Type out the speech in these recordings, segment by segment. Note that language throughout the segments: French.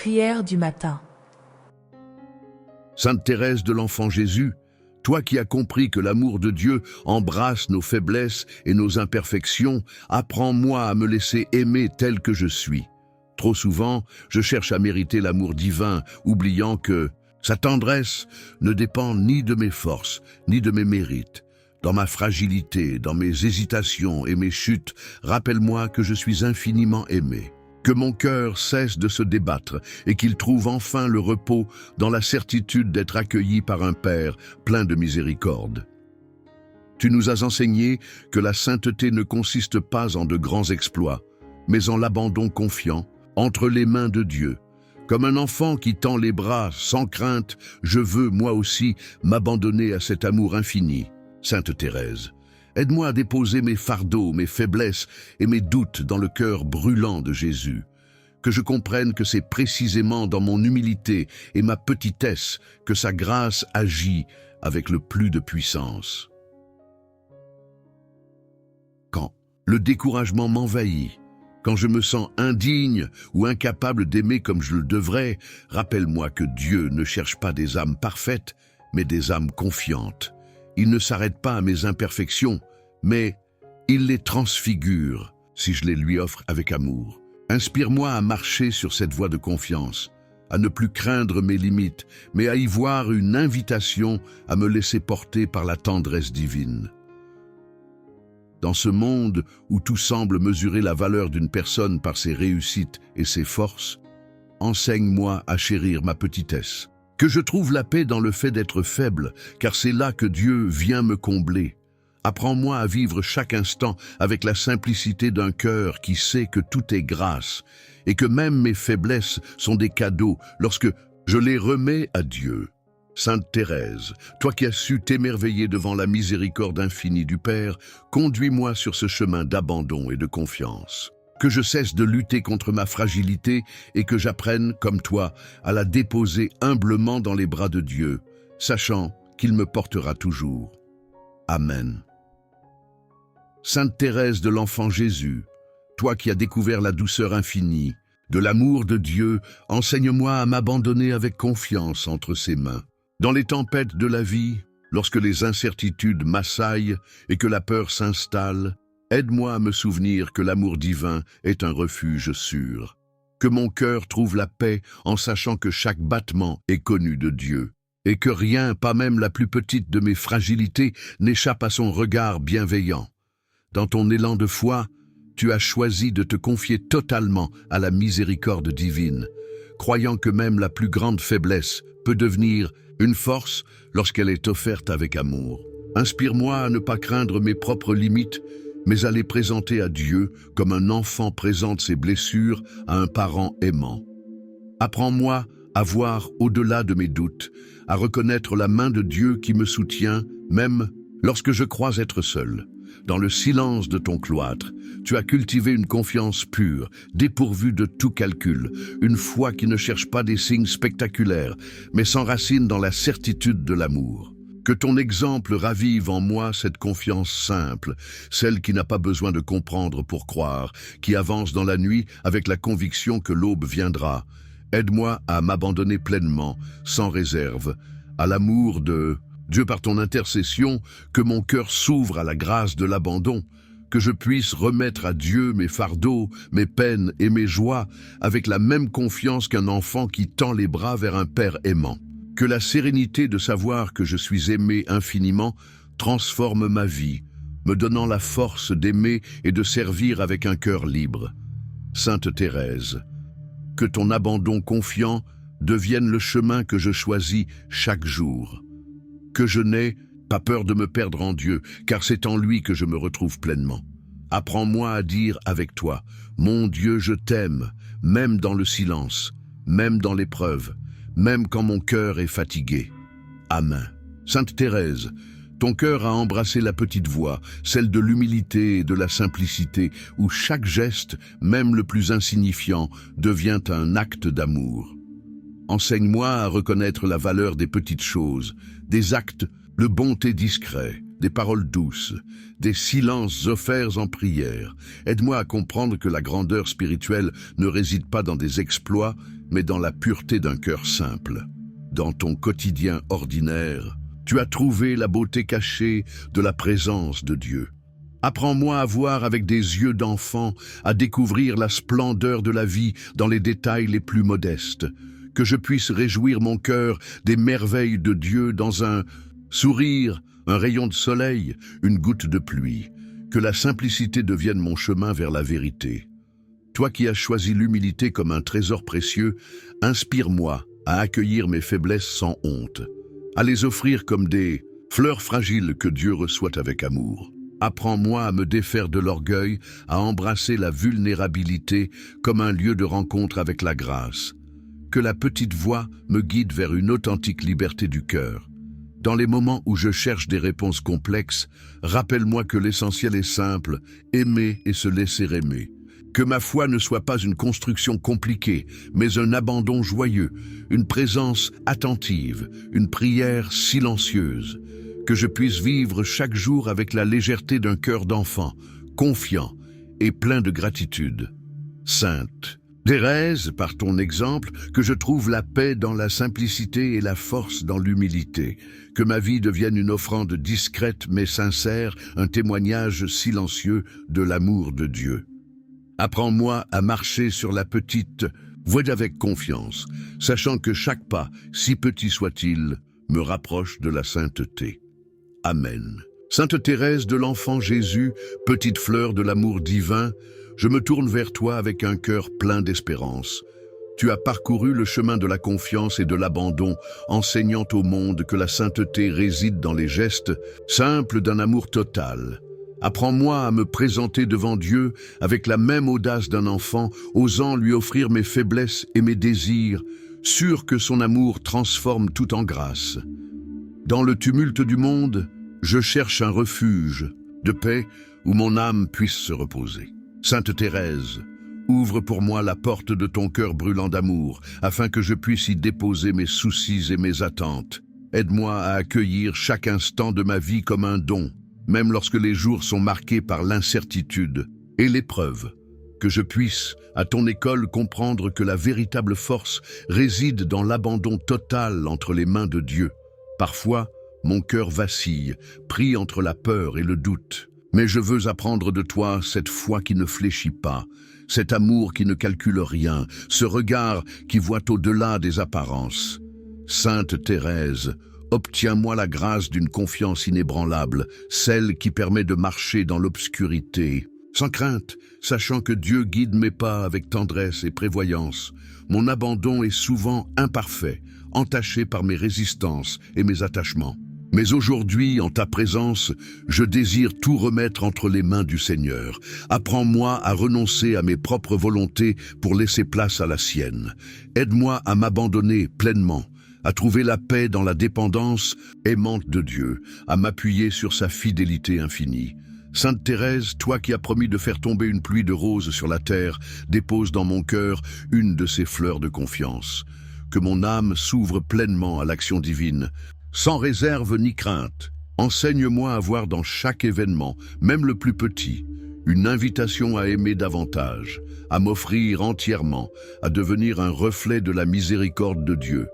Prière du matin. Sainte Thérèse de l'Enfant Jésus, toi qui as compris que l'amour de Dieu embrasse nos faiblesses et nos imperfections, apprends-moi à me laisser aimer tel que je suis. Trop souvent, je cherche à mériter l'amour divin, oubliant que sa tendresse ne dépend ni de mes forces, ni de mes mérites. Dans ma fragilité, dans mes hésitations et mes chutes, rappelle-moi que je suis infiniment aimé. Que mon cœur cesse de se débattre et qu'il trouve enfin le repos dans la certitude d'être accueilli par un Père plein de miséricorde. Tu nous as enseigné que la sainteté ne consiste pas en de grands exploits, mais en l'abandon confiant entre les mains de Dieu. Comme un enfant qui tend les bras sans crainte, je veux, moi aussi, m'abandonner à cet amour infini. Sainte Thérèse, aide-moi à déposer mes fardeaux, mes faiblesses et mes doutes dans le cœur brûlant de Jésus. Que je comprenne que c'est précisément dans mon humilité et ma petitesse que sa grâce agit avec le plus de puissance. Quand le découragement m'envahit, quand je me sens indigne ou incapable d'aimer comme je le devrais, rappelle-moi que Dieu ne cherche pas des âmes parfaites, mais des âmes confiantes. Il ne s'arrête pas à mes imperfections, mais il les transfigure si je les lui offre avec amour. Inspire-moi à marcher sur cette voie de confiance, à ne plus craindre mes limites, mais à y voir une invitation à me laisser porter par la tendresse divine. Dans ce monde où tout semble mesurer la valeur d'une personne par ses réussites et ses forces, enseigne-moi à chérir ma petitesse. Que je trouve la paix dans le fait d'être faible, car c'est là que Dieu vient me combler. Apprends-moi à vivre chaque instant avec la simplicité d'un cœur qui sait que tout est grâce et que même mes faiblesses sont des cadeaux lorsque je les remets à Dieu. Sainte Thérèse, toi qui as su t'émerveiller devant la miséricorde infinie du Père, conduis-moi sur ce chemin d'abandon et de confiance. Que je cesse de lutter contre ma fragilité et que j'apprenne, comme toi, à la déposer humblement dans les bras de Dieu, sachant qu'il me portera toujours. Amen. Sainte Thérèse de l'Enfant Jésus, toi qui as découvert la douceur infinie de l'amour de Dieu, enseigne-moi à m'abandonner avec confiance entre ses mains. Dans les tempêtes de la vie, lorsque les incertitudes m'assaillent et que la peur s'installe, aide-moi à me souvenir que l'amour divin est un refuge sûr. Que mon cœur trouve la paix en sachant que chaque battement est connu de Dieu et que rien, pas même la plus petite de mes fragilités, n'échappe à son regard bienveillant. Dans ton élan de foi, tu as choisi de te confier totalement à la miséricorde divine, croyant que même la plus grande faiblesse peut devenir une force lorsqu'elle est offerte avec amour. Inspire-moi à ne pas craindre mes propres limites, mais à les présenter à Dieu comme un enfant présente ses blessures à un parent aimant. Apprends-moi à voir au-delà de mes doutes, à reconnaître la main de Dieu qui me soutient, même lorsque je crois être seul. Dans le silence de ton cloître, tu as cultivé une confiance pure, dépourvue de tout calcul, une foi qui ne cherche pas des signes spectaculaires, mais s'enracine dans la certitude de l'amour. Que ton exemple ravive en moi cette confiance simple, celle qui n'a pas besoin de comprendre pour croire, qui avance dans la nuit avec la conviction que l'aube viendra. Aide-moi à m'abandonner pleinement, sans réserve, à l'amour de Dieu par ton intercession, que mon cœur s'ouvre à la grâce de l'abandon, que je puisse remettre à Dieu mes fardeaux, mes peines et mes joies avec la même confiance qu'un enfant qui tend les bras vers un Père aimant. Que la sérénité de savoir que je suis aimé infiniment transforme ma vie, me donnant la force d'aimer et de servir avec un cœur libre. Sainte Thérèse, que ton abandon confiant devienne le chemin que je choisis chaque jour. Que je n'ai pas peur de me perdre en Dieu, car c'est en lui que je me retrouve pleinement. Apprends-moi à dire avec toi, mon Dieu, je t'aime, même dans le silence, même dans l'épreuve, même quand mon cœur est fatigué. Amen. Sainte Thérèse, ton cœur a embrassé la petite voie, celle de l'humilité et de la simplicité, où chaque geste, même le plus insignifiant, devient un acte d'amour. Enseigne-moi à reconnaître la valeur des petites choses, des actes de bonté discrets, des paroles douces, des silences offerts en prière. Aide-moi à comprendre que la grandeur spirituelle ne réside pas dans des exploits, mais dans la pureté d'un cœur simple. Dans ton quotidien ordinaire, tu as trouvé la beauté cachée de la présence de Dieu. Apprends-moi à voir avec des yeux d'enfant, à découvrir la splendeur de la vie dans les détails les plus modestes, que je puisse réjouir mon cœur des merveilles de Dieu dans un sourire, un rayon de soleil, une goutte de pluie, que la simplicité devienne mon chemin vers la vérité. Toi qui as choisi l'humilité comme un trésor précieux, inspire-moi à accueillir mes faiblesses sans honte, à les offrir comme des fleurs fragiles que Dieu reçoit avec amour. Apprends-moi à me défaire de l'orgueil, à embrasser la vulnérabilité comme un lieu de rencontre avec la grâce. Que la petite voix me guide vers une authentique liberté du cœur. Dans les moments où je cherche des réponses complexes, rappelle-moi que l'essentiel est simple, aimer et se laisser aimer. Que ma foi ne soit pas une construction compliquée, mais un abandon joyeux, une présence attentive, une prière silencieuse. Que je puisse vivre chaque jour avec la légèreté d'un cœur d'enfant, confiant et plein de gratitude. Sainte Thérèse, par ton exemple, que je trouve la paix dans la simplicité et la force dans l'humilité. Que ma vie devienne une offrande discrète mais sincère, un témoignage silencieux de l'amour de Dieu. Apprends-moi à marcher sur la petite voie avec confiance, sachant que chaque pas, si petit soit-il, me rapproche de la sainteté. Amen. Sainte Thérèse de l'Enfant Jésus, petite fleur de l'amour divin, je me tourne vers toi avec un cœur plein d'espérance. Tu as parcouru le chemin de la confiance et de l'abandon, enseignant au monde que la sainteté réside dans les gestes simples d'un amour total. Apprends-moi à me présenter devant Dieu avec la même audace d'un enfant, osant lui offrir mes faiblesses et mes désirs, sûr que son amour transforme tout en grâce. Dans le tumulte du monde, je cherche un refuge de paix où mon âme puisse se reposer. Sainte Thérèse, ouvre pour moi la porte de ton cœur brûlant d'amour, afin que je puisse y déposer mes soucis et mes attentes. Aide-moi à accueillir chaque instant de ma vie comme un don, même lorsque les jours sont marqués par l'incertitude et l'épreuve. Que je puisse, à ton école, comprendre que la véritable force réside dans l'abandon total entre les mains de Dieu. Parfois, mon cœur vacille, pris entre la peur et le doute. Mais je veux apprendre de toi cette foi qui ne fléchit pas, cet amour qui ne calcule rien, ce regard qui voit au-delà des apparences. Sainte Thérèse, obtiens-moi la grâce d'une confiance inébranlable, celle qui permet de marcher dans l'obscurité, sans crainte, sachant que Dieu guide mes pas avec tendresse et prévoyance. Mon abandon est souvent imparfait, entaché par mes résistances et mes attachements. Mais aujourd'hui, en ta présence, je désire tout remettre entre les mains du Seigneur. Apprends-moi à renoncer à mes propres volontés pour laisser place à la sienne. Aide-moi à m'abandonner pleinement, à trouver la paix dans la dépendance aimante de Dieu, à m'appuyer sur sa fidélité infinie. Sainte Thérèse, toi qui as promis de faire tomber une pluie de roses sur la terre, dépose dans mon cœur une de ces fleurs de confiance. Que mon âme s'ouvre pleinement à l'action divine, sans réserve ni crainte. Enseigne-moi à voir dans chaque événement, même le plus petit, une invitation à aimer davantage, à m'offrir entièrement, à devenir un reflet de la miséricorde de Dieu.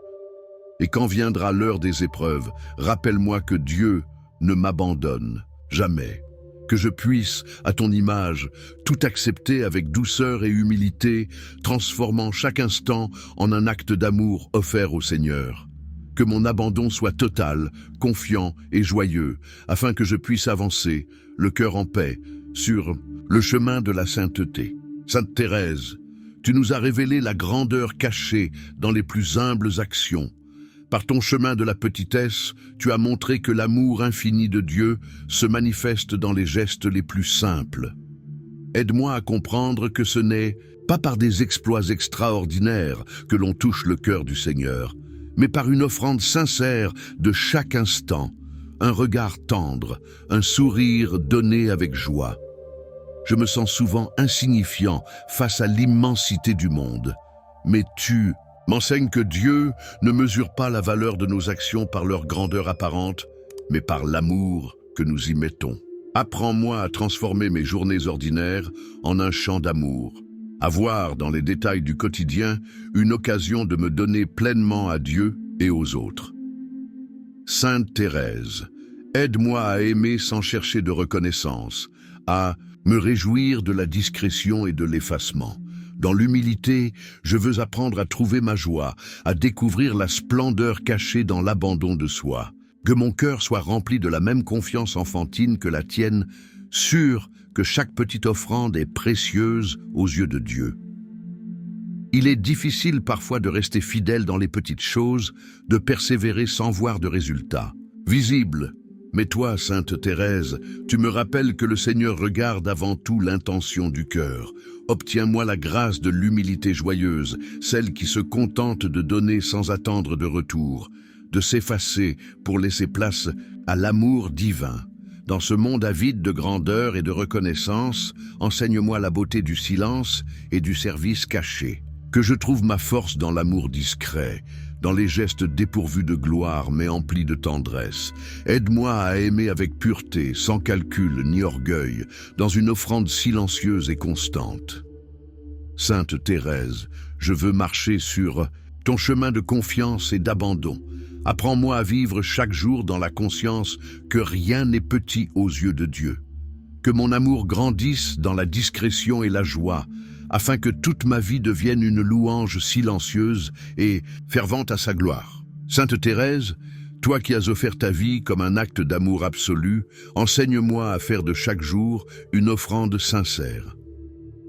Et quand viendra l'heure des épreuves, rappelle-moi que Dieu ne m'abandonne jamais. Que je puisse, à ton image, tout accepter avec douceur et humilité, transformant chaque instant en un acte d'amour offert au Seigneur. Que mon abandon soit total, confiant et joyeux, afin que je puisse avancer, le cœur en paix, sur le chemin de la sainteté. Sainte Thérèse, tu nous as révélé la grandeur cachée dans les plus humbles actions. Par ton chemin de la petitesse, tu as montré que l'amour infini de Dieu se manifeste dans les gestes les plus simples. Aide-moi à comprendre que ce n'est pas par des exploits extraordinaires que l'on touche le cœur du Seigneur, mais par une offrande sincère de chaque instant, un regard tendre, un sourire donné avec joie. Je me sens souvent insignifiant face à l'immensité du monde, mais tu m'enseignes que Dieu ne mesure pas la valeur de nos actions par leur grandeur apparente, mais par l'amour que nous y mettons. Apprends-moi à transformer mes journées ordinaires en un chant d'amour, Avoir, dans les détails du quotidien, une occasion de me donner pleinement à Dieu et aux autres. Sainte Thérèse, aide-moi à aimer sans chercher de reconnaissance, à me réjouir de la discrétion et de l'effacement. Dans l'humilité, je veux apprendre à trouver ma joie, à découvrir la splendeur cachée dans l'abandon de soi. Que mon cœur soit rempli de la même confiance enfantine que la tienne, sûr que chaque petite offrande est précieuse aux yeux de Dieu. Il est difficile parfois de rester fidèle dans les petites choses, de persévérer sans voir de résultats visibles. Mais toi, Sainte Thérèse, tu me rappelles que le Seigneur regarde avant tout l'intention du cœur. Obtiens-moi la grâce de l'humilité joyeuse, celle qui se contente de donner sans attendre de retour, de s'effacer pour laisser place à l'amour divin. Dans ce monde avide de grandeur et de reconnaissance, enseigne-moi la beauté du silence et du service caché. Que je trouve ma force dans l'amour discret, dans les gestes dépourvus de gloire mais emplis de tendresse. Aide-moi à aimer avec pureté, sans calcul ni orgueil, dans une offrande silencieuse et constante. Sainte Thérèse, je veux marcher sur ton chemin de confiance et d'abandon. Apprends-moi à vivre chaque jour dans la conscience que rien n'est petit aux yeux de Dieu. Que mon amour grandisse dans la discrétion et la joie, afin que toute ma vie devienne une louange silencieuse et fervente à sa gloire. Sainte Thérèse, toi qui as offert ta vie comme un acte d'amour absolu, enseigne-moi à faire de chaque jour une offrande sincère.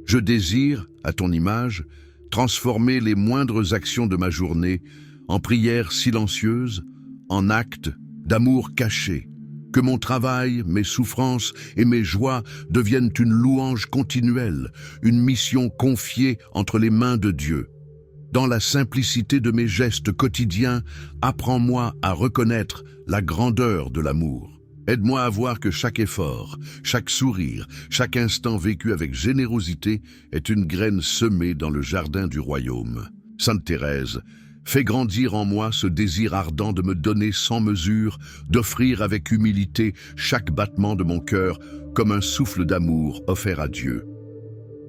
Je désire, à ton image, transformer les moindres actions de ma journée en prières silencieuses, en actes d'amour caché. Que mon travail, mes souffrances et mes joies deviennent une louange continuelle, une mission confiée entre les mains de Dieu. Dans la simplicité de mes gestes quotidiens, apprends-moi à reconnaître la grandeur de l'amour. Aide-moi à voir que chaque effort, chaque sourire, chaque instant vécu avec générosité est une graine semée dans le jardin du royaume. Sainte Thérèse, fais grandir en moi ce désir ardent de me donner sans mesure, d'offrir avec humilité chaque battement de mon cœur comme un souffle d'amour offert à Dieu.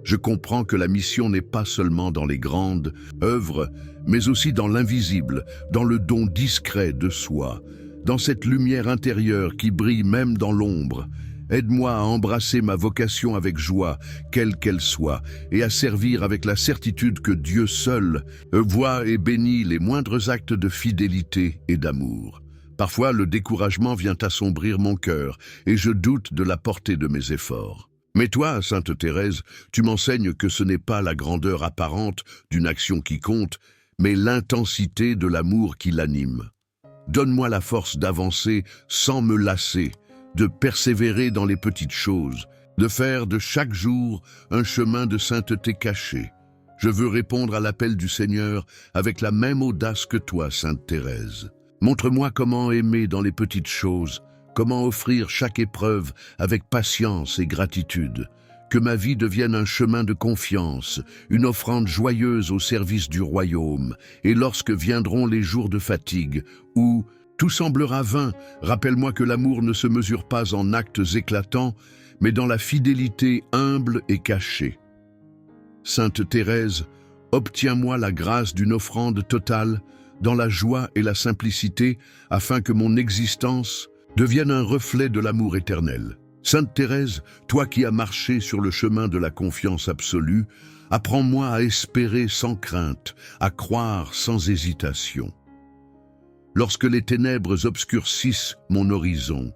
Je comprends que la mission n'est pas seulement dans les grandes œuvres, mais aussi dans l'invisible, dans le don discret de soi, dans cette lumière intérieure qui brille même dans l'ombre. Aide-moi à embrasser ma vocation avec joie, quelle qu'elle soit, et à servir avec la certitude que Dieu seul voit et bénit les moindres actes de fidélité et d'amour. Parfois, le découragement vient assombrir mon cœur, et je doute de la portée de mes efforts. Mais toi, Sainte Thérèse, tu m'enseignes que ce n'est pas la grandeur apparente d'une action qui compte, mais l'intensité de l'amour qui l'anime. Donne-moi la force d'avancer sans me lasser, de persévérer dans les petites choses, de faire de chaque jour un chemin de sainteté caché. Je veux répondre à l'appel du Seigneur avec la même audace que toi, Sainte Thérèse. Montre-moi comment aimer dans les petites choses, comment offrir chaque épreuve avec patience et gratitude. Que ma vie devienne un chemin de confiance, une offrande joyeuse au service du royaume. Et lorsque viendront les jours de fatigue, où tout semblera vain, rappelle-moi que l'amour ne se mesure pas en actes éclatants, mais dans la fidélité humble et cachée. Sainte Thérèse, obtiens-moi la grâce d'une offrande totale, dans la joie et la simplicité, afin que mon existence devienne un reflet de l'amour éternel. Sainte Thérèse, toi qui as marché sur le chemin de la confiance absolue, apprends-moi à espérer sans crainte, à croire sans hésitation. Lorsque les ténèbres obscurcissent mon horizon,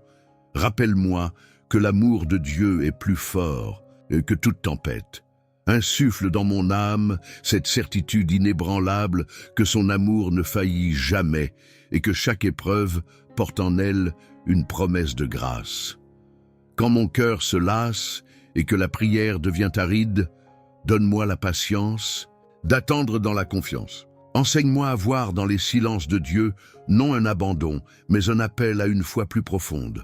rappelle-moi que l'amour de Dieu est plus fort que toute tempête. Insuffle dans mon âme cette certitude inébranlable que son amour ne faillit jamais et que chaque épreuve porte en elle une promesse de grâce. Quand mon cœur se lasse et que la prière devient aride, donne-moi la patience d'attendre dans la confiance. Enseigne-moi à voir dans les silences de Dieu non un abandon, mais un appel à une foi plus profonde.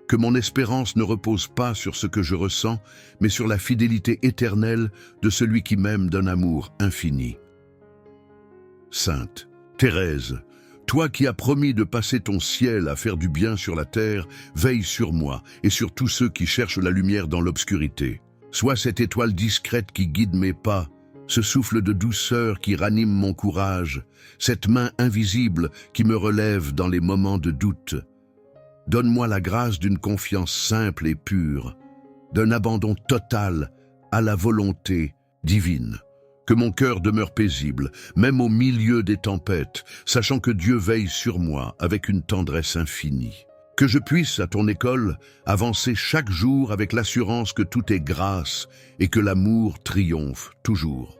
Que mon espérance ne repose pas sur ce que je ressens, mais sur la fidélité éternelle de celui qui m'aime d'un amour infini. Sainte Thérèse, toi qui as promis de passer ton ciel à faire du bien sur la terre, veille sur moi et sur tous ceux qui cherchent la lumière dans l'obscurité. Sois cette étoile discrète qui guide mes pas, ce souffle de douceur qui ranime mon courage, cette main invisible qui me relève dans les moments de doute. Donne-moi la grâce d'une confiance simple et pure, d'un abandon total à la volonté divine. Que mon cœur demeure paisible, même au milieu des tempêtes, sachant que Dieu veille sur moi avec une tendresse infinie. Que je puisse, à ton école, avancer chaque jour avec l'assurance que tout est grâce et que l'amour triomphe toujours.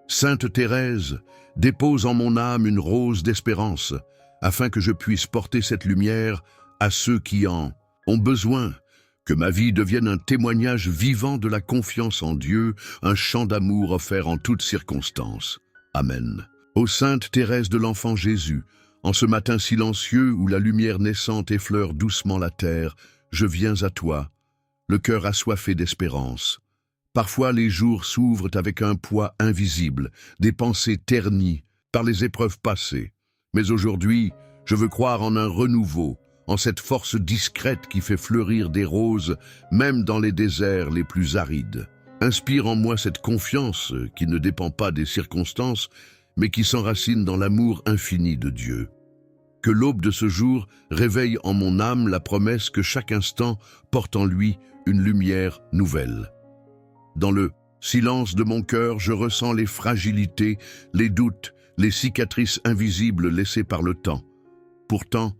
Sainte Thérèse, dépose en mon âme une rose d'espérance, afin que je puisse porter cette lumière à ceux qui en ont besoin. Que ma vie devienne un témoignage vivant de la confiance en Dieu, un chant d'amour offert en toutes circonstances. Amen. Ô Sainte Thérèse de l'Enfant Jésus, en ce matin silencieux où la lumière naissante effleure doucement la terre, je viens à toi, le cœur assoiffé d'espérance. Parfois les jours s'ouvrent avec un poids invisible, des pensées ternies par les épreuves passées. Mais aujourd'hui, je veux croire en un renouveau, en cette force discrète qui fait fleurir des roses, même dans les déserts les plus arides. Inspire en moi cette confiance qui ne dépend pas des circonstances, mais qui s'enracine dans l'amour infini de Dieu. Que l'aube de ce jour réveille en mon âme la promesse que chaque instant porte en lui une lumière nouvelle. Dans le silence de mon cœur, je ressens les fragilités, les doutes, les cicatrices invisibles laissées par le temps. Pourtant,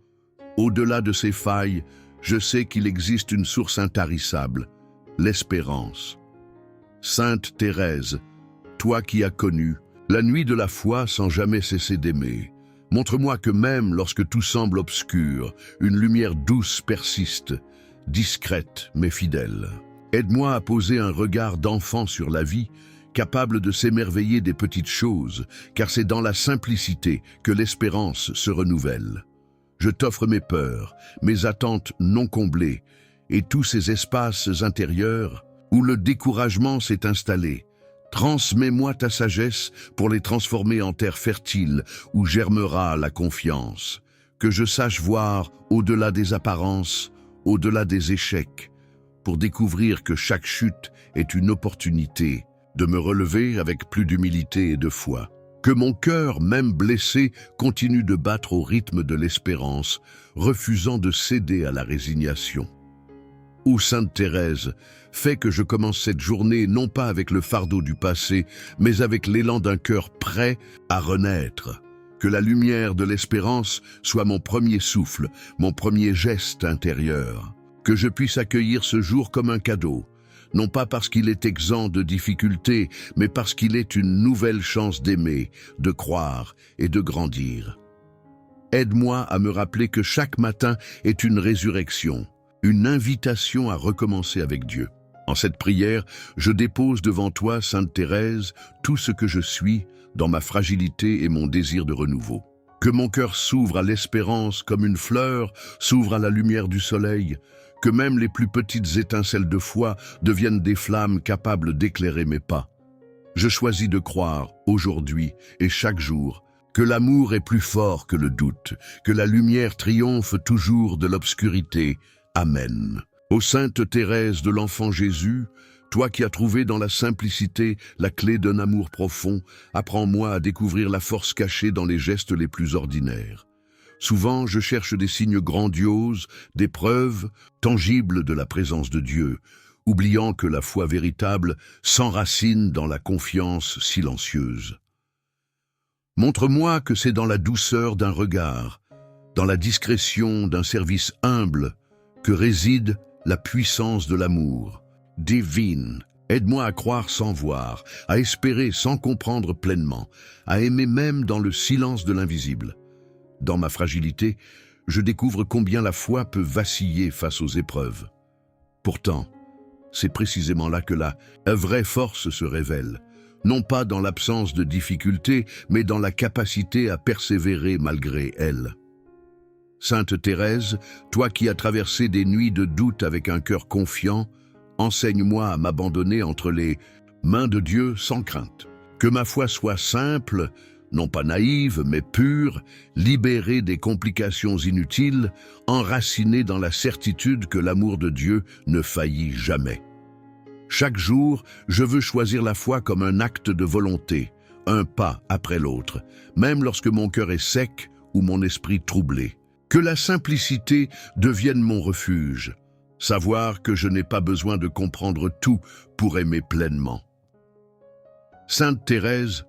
au-delà de ces failles, je sais qu'il existe une source intarissable, l'espérance. Sainte Thérèse, toi qui as connu la nuit de la foi sans jamais cesser d'aimer, montre-moi que même lorsque tout semble obscur, une lumière douce persiste, discrète mais fidèle. Aide-moi à poser un regard d'enfant sur la vie, capable de s'émerveiller des petites choses, car c'est dans la simplicité que l'espérance se renouvelle. Je t'offre mes peurs, mes attentes non comblées, et tous ces espaces intérieurs où le découragement s'est installé. Transmets-moi ta sagesse pour les transformer en terre fertile où germera la confiance. Que je sache voir au-delà des apparences, au-delà des échecs, pour découvrir que chaque chute est une opportunité de me relever avec plus d'humilité et de foi. Que mon cœur, même blessé, continue de battre au rythme de l'espérance, refusant de céder à la résignation. Ô Sainte Thérèse, fais que je commence cette journée non pas avec le fardeau du passé, mais avec l'élan d'un cœur prêt à renaître. Que la lumière de l'espérance soit mon premier souffle, mon premier geste intérieur. Que je puisse accueillir ce jour comme un cadeau, non pas parce qu'il est exempt de difficultés, mais parce qu'il est une nouvelle chance d'aimer, de croire et de grandir. Aide-moi à me rappeler que chaque matin est une résurrection, une invitation à recommencer avec Dieu. En cette prière, je dépose devant toi, Sainte Thérèse, tout ce que je suis dans ma fragilité et mon désir de renouveau. Que mon cœur s'ouvre à l'espérance comme une fleur s'ouvre à la lumière du soleil, que même les plus petites étincelles de foi deviennent des flammes capables d'éclairer mes pas. Je choisis de croire, aujourd'hui et chaque jour, que l'amour est plus fort que le doute, que la lumière triomphe toujours de l'obscurité. Amen. Ô Sainte Thérèse de l'Enfant Jésus, toi qui as trouvé dans la simplicité la clé d'un amour profond, apprends-moi à découvrir la force cachée dans les gestes les plus ordinaires. Souvent, je cherche des signes grandioses, des preuves tangibles de la présence de Dieu, oubliant que la foi véritable s'enracine dans la confiance silencieuse. Montre-moi que c'est dans la douceur d'un regard, dans la discrétion d'un service humble, que réside la puissance de l'amour. Divine, aide-moi à croire sans voir, à espérer sans comprendre pleinement, à aimer même dans le silence de l'invisible. Dans ma fragilité, je découvre combien la foi peut vaciller face aux épreuves. Pourtant, c'est précisément là que la vraie force se révèle, non pas dans l'absence de difficultés, mais dans la capacité à persévérer malgré elles. Sainte Thérèse, toi qui as traversé des nuits de doute avec un cœur confiant, enseigne-moi à m'abandonner entre les mains de Dieu sans crainte. Que ma foi soit simple, non pas naïve, mais pure, libérée des complications inutiles, enracinée dans la certitude que l'amour de Dieu ne faillit jamais. Chaque jour, je veux choisir la foi comme un acte de volonté, un pas après l'autre, même lorsque mon cœur est sec ou mon esprit troublé. Que la simplicité devienne mon refuge, savoir que je n'ai pas besoin de comprendre tout pour aimer pleinement. Sainte Thérèse,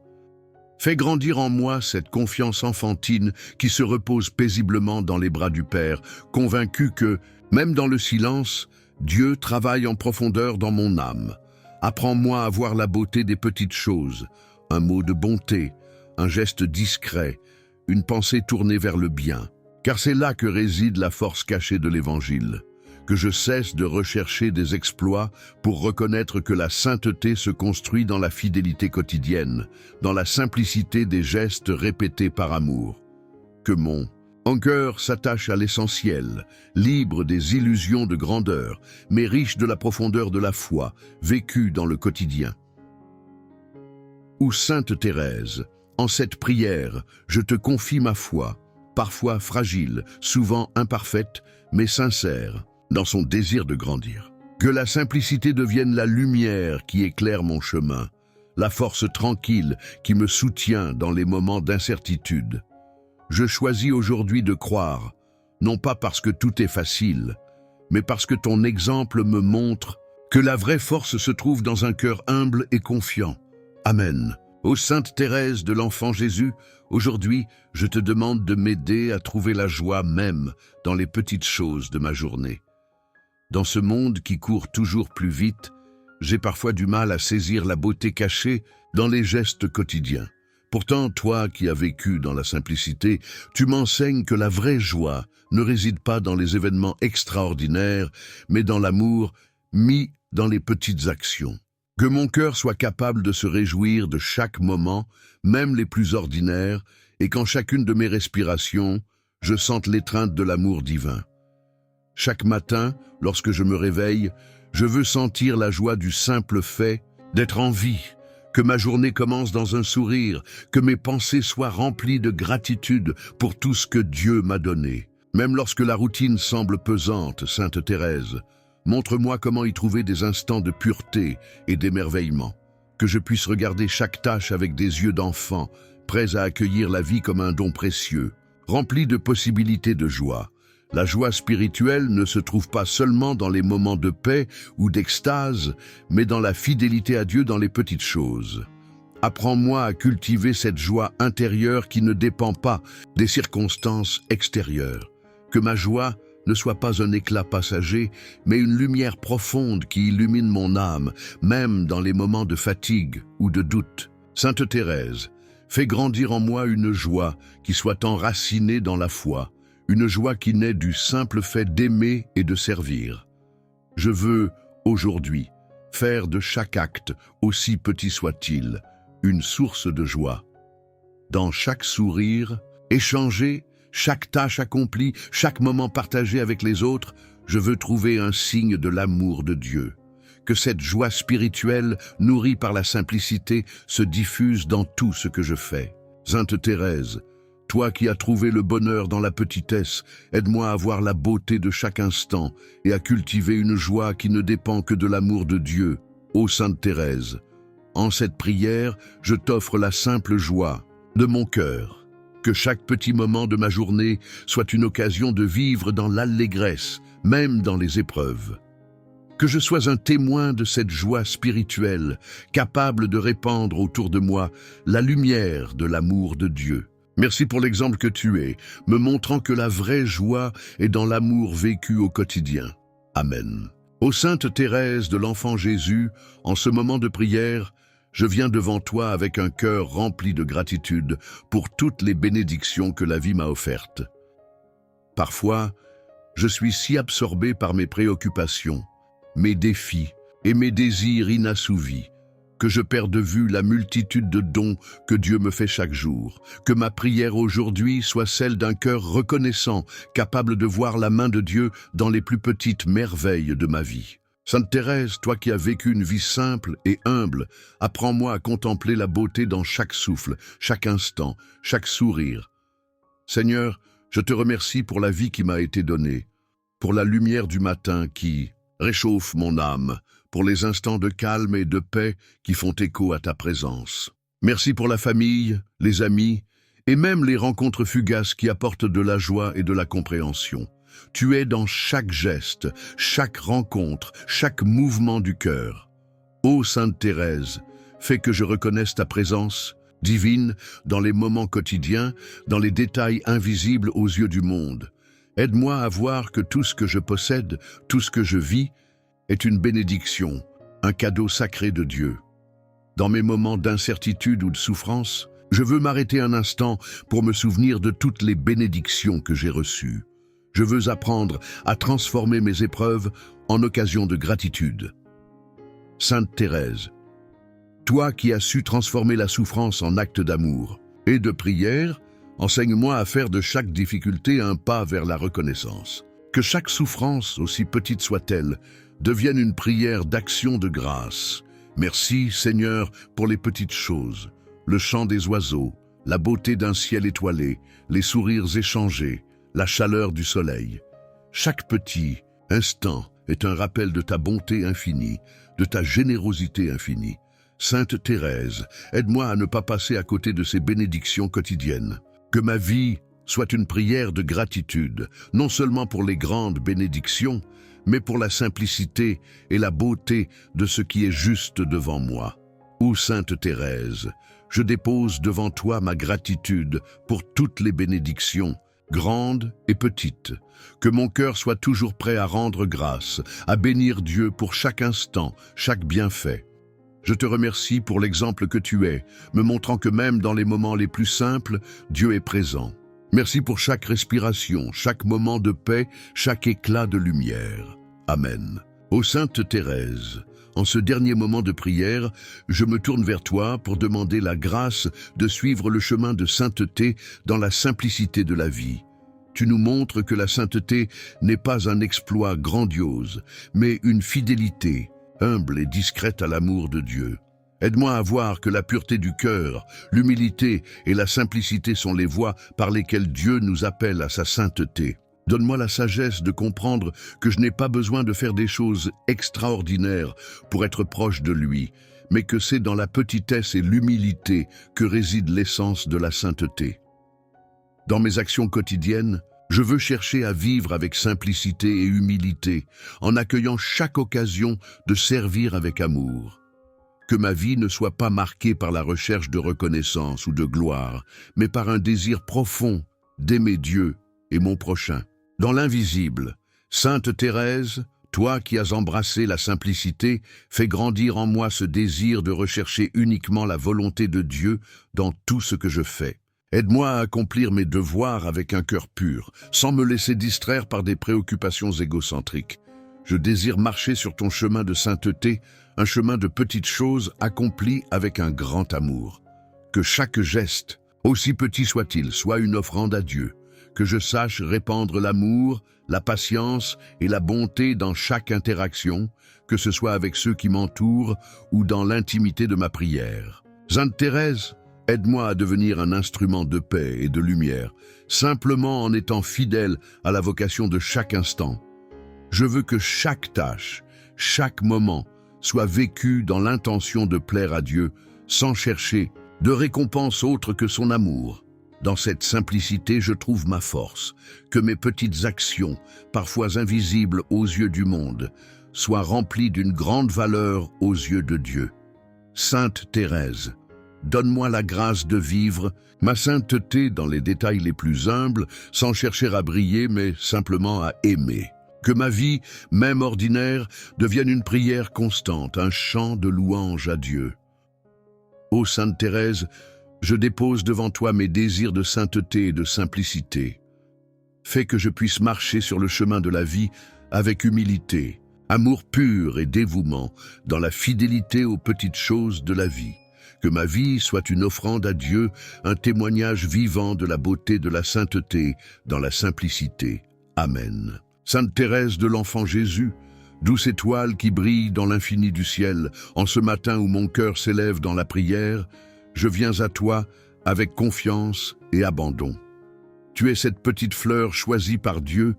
fais grandir en moi cette confiance enfantine qui se repose paisiblement dans les bras du Père, convaincu que, même dans le silence, Dieu travaille en profondeur dans mon âme. Apprends-moi à voir la beauté des petites choses, un mot de bonté, un geste discret, une pensée tournée vers le bien. Car c'est là que réside la force cachée de l'Évangile. Que je cesse de rechercher des exploits pour reconnaître que la sainteté se construit dans la fidélité quotidienne, dans la simplicité des gestes répétés par amour. Que mon cœur s'attache à l'essentiel, libre des illusions de grandeur, mais riche de la profondeur de la foi, vécue dans le quotidien. Ô Sainte Thérèse, en cette prière, je te confie ma foi, parfois fragile, souvent imparfaite, mais sincère, dans son désir de grandir. Que la simplicité devienne la lumière qui éclaire mon chemin, la force tranquille qui me soutient dans les moments d'incertitude. Je choisis aujourd'hui de croire, non pas parce que tout est facile, mais parce que ton exemple me montre que la vraie force se trouve dans un cœur humble et confiant. Amen. Ô Sainte Thérèse de l'Enfant Jésus, aujourd'hui, je te demande de m'aider à trouver la joie même dans les petites choses de ma journée. Dans ce monde qui court toujours plus vite, j'ai parfois du mal à saisir la beauté cachée dans les gestes quotidiens. Pourtant, toi qui as vécu dans la simplicité, tu m'enseignes que la vraie joie ne réside pas dans les événements extraordinaires, mais dans l'amour mis dans les petites actions. Que mon cœur soit capable de se réjouir de chaque moment, même les plus ordinaires, et qu'en chacune de mes respirations, je sente l'étreinte de l'amour divin. Chaque matin, lorsque je me réveille, je veux sentir la joie du simple fait d'être en vie, que ma journée commence dans un sourire, que mes pensées soient remplies de gratitude pour tout ce que Dieu m'a donné. Même lorsque la routine semble pesante, Sainte Thérèse, montre-moi comment y trouver des instants de pureté et d'émerveillement, que je puisse regarder chaque tâche avec des yeux d'enfant, prêts à accueillir la vie comme un don précieux, rempli de possibilités de joie. La joie spirituelle ne se trouve pas seulement dans les moments de paix ou d'extase, mais dans la fidélité à Dieu dans les petites choses. Apprends-moi à cultiver cette joie intérieure qui ne dépend pas des circonstances extérieures. Que ma joie ne soit pas un éclat passager, mais une lumière profonde qui illumine mon âme, même dans les moments de fatigue ou de doute. Sainte Thérèse, fais grandir en moi une joie qui soit enracinée dans la foi, une joie qui naît du simple fait d'aimer et de servir. Je veux, aujourd'hui, faire de chaque acte, aussi petit soit-il, une source de joie. Dans chaque sourire, échanger, chaque tâche accomplie, chaque moment partagé avec les autres, je veux trouver un signe de l'amour de Dieu. Que cette joie spirituelle, nourrie par la simplicité, se diffuse dans tout ce que je fais. Sainte Thérèse, toi qui as trouvé le bonheur dans la petitesse, aide-moi à voir la beauté de chaque instant et à cultiver une joie qui ne dépend que de l'amour de Dieu. Ô Sainte Thérèse, en cette prière, je t'offre la simple joie de mon cœur. Que chaque petit moment de ma journée soit une occasion de vivre dans l'allégresse, même dans les épreuves. Que je sois un témoin de cette joie spirituelle, capable de répandre autour de moi la lumière de l'amour de Dieu. Merci pour l'exemple que tu es, me montrant que la vraie joie est dans l'amour vécu au quotidien. Amen. Ô Sainte Thérèse de l'Enfant Jésus, en ce moment de prière, je viens devant toi avec un cœur rempli de gratitude pour toutes les bénédictions que la vie m'a offertes. Parfois, je suis si absorbé par mes préoccupations, mes défis et mes désirs inassouvis, que je perds de vue la multitude de dons que Dieu me fait chaque jour. Que ma prière aujourd'hui soit celle d'un cœur reconnaissant, capable de voir la main de Dieu dans les plus petites merveilles de ma vie. Sainte Thérèse, toi qui as vécu une vie simple et humble, apprends-moi à contempler la beauté dans chaque souffle, chaque instant, chaque sourire. Seigneur, je te remercie pour la vie qui m'a été donnée, pour la lumière du matin qui réchauffe mon âme, pour les instants de calme et de paix qui font écho à ta présence. Merci pour la famille, les amis, et même les rencontres fugaces qui apportent de la joie et de la compréhension. Tu es dans chaque geste, chaque rencontre, chaque mouvement du cœur. Ô Sainte Thérèse, fais que je reconnaisse ta présence divine dans les moments quotidiens, dans les détails invisibles aux yeux du monde. Aide-moi à voir que tout ce que je possède, tout ce que je vis, est une bénédiction, un cadeau sacré de Dieu. Dans mes moments d'incertitude ou de souffrance, je veux m'arrêter un instant pour me souvenir de toutes les bénédictions que j'ai reçues. Je veux apprendre à transformer mes épreuves en occasion de gratitude. Sainte Thérèse, toi qui as su transformer la souffrance en acte d'amour et de prière, enseigne-moi à faire de chaque difficulté un pas vers la reconnaissance. Que chaque souffrance, aussi petite soit-elle, devienne une prière d'action de grâce. Merci, Seigneur, pour les petites choses, le chant des oiseaux, la beauté d'un ciel étoilé, les sourires échangés, la chaleur du soleil. Chaque petit instant est un rappel de ta bonté infinie, de ta générosité infinie. Sainte Thérèse, aide-moi à ne pas passer à côté de ces bénédictions quotidiennes. Que ma vie soit une prière de gratitude, non seulement pour les grandes bénédictions, mais pour la simplicité et la beauté de ce qui est juste devant moi. Ô Sainte Thérèse, je dépose devant toi ma gratitude pour toutes les bénédictions, grandes et petites. Que mon cœur soit toujours prêt à rendre grâce, à bénir Dieu pour chaque instant, chaque bienfait. Je te remercie pour l'exemple que tu es, me montrant que même dans les moments les plus simples, Dieu est présent. Merci pour chaque respiration, chaque moment de paix, chaque éclat de lumière. Amen. Ô Sainte Thérèse, en ce dernier moment de prière, je me tourne vers toi pour demander la grâce de suivre le chemin de sainteté dans la simplicité de la vie. Tu nous montres que la sainteté n'est pas un exploit grandiose, mais une fidélité humble et discrète à l'amour de Dieu. Aide-moi à voir que la pureté du cœur, l'humilité et la simplicité sont les voies par lesquelles Dieu nous appelle à sa sainteté. Donne-moi la sagesse de comprendre que je n'ai pas besoin de faire des choses extraordinaires pour être proche de lui, mais que c'est dans la petitesse et l'humilité que réside l'essence de la sainteté. Dans mes actions quotidiennes, je veux chercher à vivre avec simplicité et humilité, en accueillant chaque occasion de servir avec amour. Que ma vie ne soit pas marquée par la recherche de reconnaissance ou de gloire, mais par un désir profond d'aimer Dieu et mon prochain. Dans l'invisible, Sainte Thérèse, toi qui as embrassé la simplicité, fais grandir en moi ce désir de rechercher uniquement la volonté de Dieu dans tout ce que je fais. Aide-moi à accomplir mes devoirs avec un cœur pur, sans me laisser distraire par des préoccupations égocentriques. Je désire marcher sur ton chemin de sainteté, un chemin de petites choses accomplies avec un grand amour. Que chaque geste, aussi petit soit-il, soit une offrande à Dieu. Que je sache répandre l'amour, la patience et la bonté dans chaque interaction, que ce soit avec ceux qui m'entourent ou dans l'intimité de ma prière. Sainte Thérèse, aide-moi à devenir un instrument de paix et de lumière, simplement en étant fidèle à la vocation de chaque instant. Je veux que chaque tâche, chaque moment, soit vécu dans l'intention de plaire à Dieu, sans chercher de récompense autre que son amour. Dans cette simplicité, je trouve ma force, que mes petites actions, parfois invisibles aux yeux du monde, soient remplies d'une grande valeur aux yeux de Dieu. Sainte Thérèse, donne-moi la grâce de vivre ma sainteté dans les détails les plus humbles, sans chercher à briller, mais simplement à aimer. Que ma vie, même ordinaire, devienne une prière constante, un chant de louange à Dieu. Ô Sainte Thérèse, je dépose devant toi mes désirs de sainteté et de simplicité. Fais que je puisse marcher sur le chemin de la vie avec humilité, amour pur et dévouement, dans la fidélité aux petites choses de la vie. Que ma vie soit une offrande à Dieu, un témoignage vivant de la beauté de la sainteté dans la simplicité. Amen. Sainte Thérèse de l'Enfant Jésus, douce étoile qui brille dans l'infini du ciel, en ce matin où mon cœur s'élève dans la prière, je viens à toi avec confiance et abandon. Tu es cette petite fleur choisie par Dieu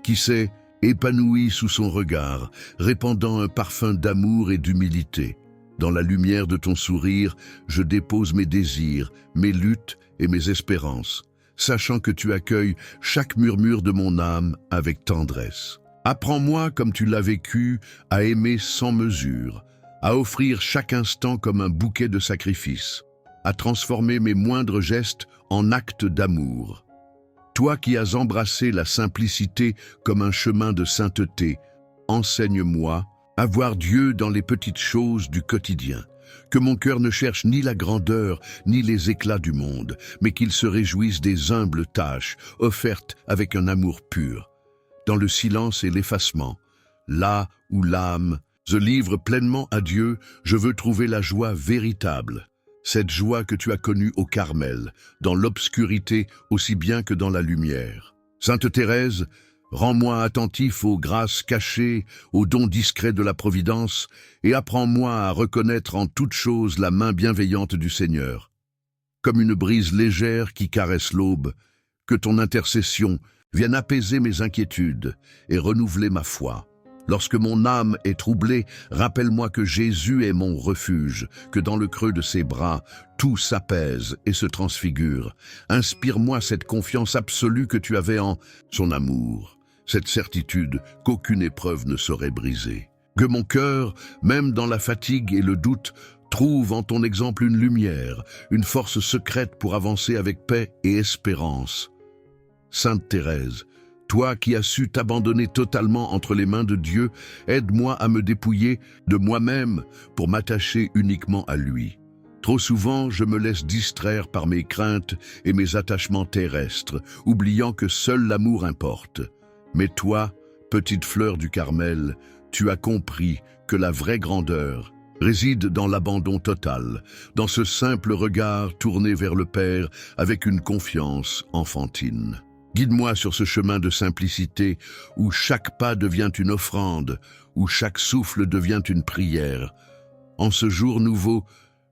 qui sait épanoui sous son regard, répandant un parfum d'amour et d'humilité. Dans la lumière de ton sourire, je dépose mes désirs, mes luttes et mes espérances, sachant que tu accueilles chaque murmure de mon âme avec tendresse. Apprends-moi, comme tu l'as vécu, à aimer sans mesure, à offrir chaque instant comme un bouquet de sacrifices, à transformer mes moindres gestes en actes d'amour. Toi qui as embrassé la simplicité comme un chemin de sainteté, enseigne-moi à voir Dieu dans les petites choses du quotidien, que mon cœur ne cherche ni la grandeur ni les éclats du monde, mais qu'il se réjouisse des humbles tâches offertes avec un amour pur. Dans le silence et l'effacement, là où l'âme se livre pleinement à Dieu, je veux trouver la joie véritable, cette joie que tu as connue au Carmel, dans l'obscurité aussi bien que dans la lumière. Sainte Thérèse, rends-moi attentif aux grâces cachées, aux dons discrets de la Providence, et apprends-moi à reconnaître en toute chose la main bienveillante du Seigneur. Comme une brise légère qui caresse l'aube, que ton intercession vienne apaiser mes inquiétudes et renouveler ma foi. Lorsque mon âme est troublée, rappelle-moi que Jésus est mon refuge, que dans le creux de ses bras, tout s'apaise et se transfigure. Inspire-moi cette confiance absolue que tu avais en son amour, cette certitude qu'aucune épreuve ne saurait briser. Que mon cœur, même dans la fatigue et le doute, trouve en ton exemple une lumière, une force secrète pour avancer avec paix et espérance. Sainte Thérèse, toi qui as su t'abandonner totalement entre les mains de Dieu, aide-moi à me dépouiller de moi-même pour m'attacher uniquement à lui. Trop souvent, je me laisse distraire par mes craintes et mes attachements terrestres, oubliant que seul l'amour importe. Mais toi, petite fleur du Carmel, tu as compris que la vraie grandeur réside dans l'abandon total, dans ce simple regard tourné vers le Père avec une confiance enfantine. Guide-moi sur ce chemin de simplicité où chaque pas devient une offrande, où chaque souffle devient une prière. En ce jour nouveau,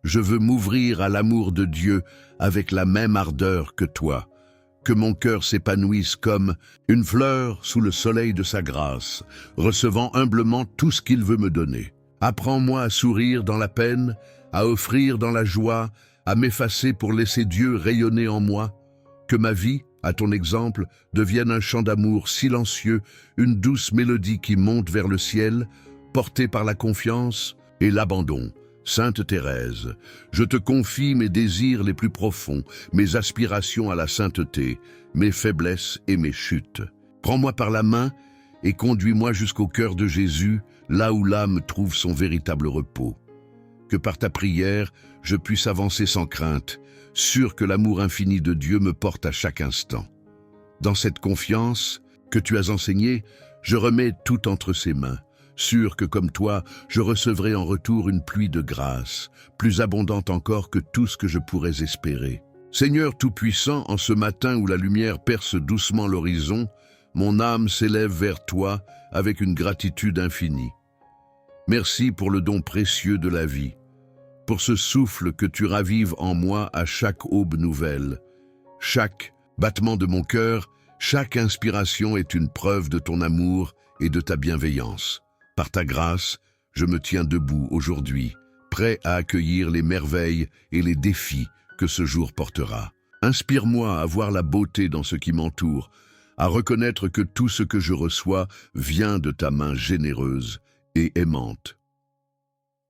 je veux m'ouvrir à l'amour de Dieu avec la même ardeur que toi. Que mon cœur s'épanouisse comme une fleur sous le soleil de sa grâce, recevant humblement tout ce qu'il veut me donner. Apprends-moi à sourire dans la peine, à offrir dans la joie, à m'effacer pour laisser Dieu rayonner en moi. Que ma vie, à ton exemple, devienne un chant d'amour silencieux, une douce mélodie qui monte vers le ciel, portée par la confiance et l'abandon. Sainte Thérèse, je te confie mes désirs les plus profonds, mes aspirations à la sainteté, mes faiblesses et mes chutes. Prends-moi par la main et conduis-moi jusqu'au cœur de Jésus, là où l'âme trouve son véritable repos. Que par ta prière, je puisse avancer sans crainte, sûr que l'amour infini de Dieu me porte à chaque instant. Dans cette confiance que tu as enseignée, je remets tout entre ses mains, sûr que comme toi, je recevrai en retour une pluie de grâce, plus abondante encore que tout ce que je pourrais espérer. Seigneur Tout-Puissant, en ce matin où la lumière perce doucement l'horizon, mon âme s'élève vers toi avec une gratitude infinie. Merci pour le don précieux de la vie, pour ce souffle que tu ravives en moi à chaque aube nouvelle. Chaque battement de mon cœur, chaque inspiration est une preuve de ton amour et de ta bienveillance. Par ta grâce, je me tiens debout aujourd'hui, prêt à accueillir les merveilles et les défis que ce jour portera. Inspire-moi à voir la beauté dans ce qui m'entoure, à reconnaître que tout ce que je reçois vient de ta main généreuse et aimante.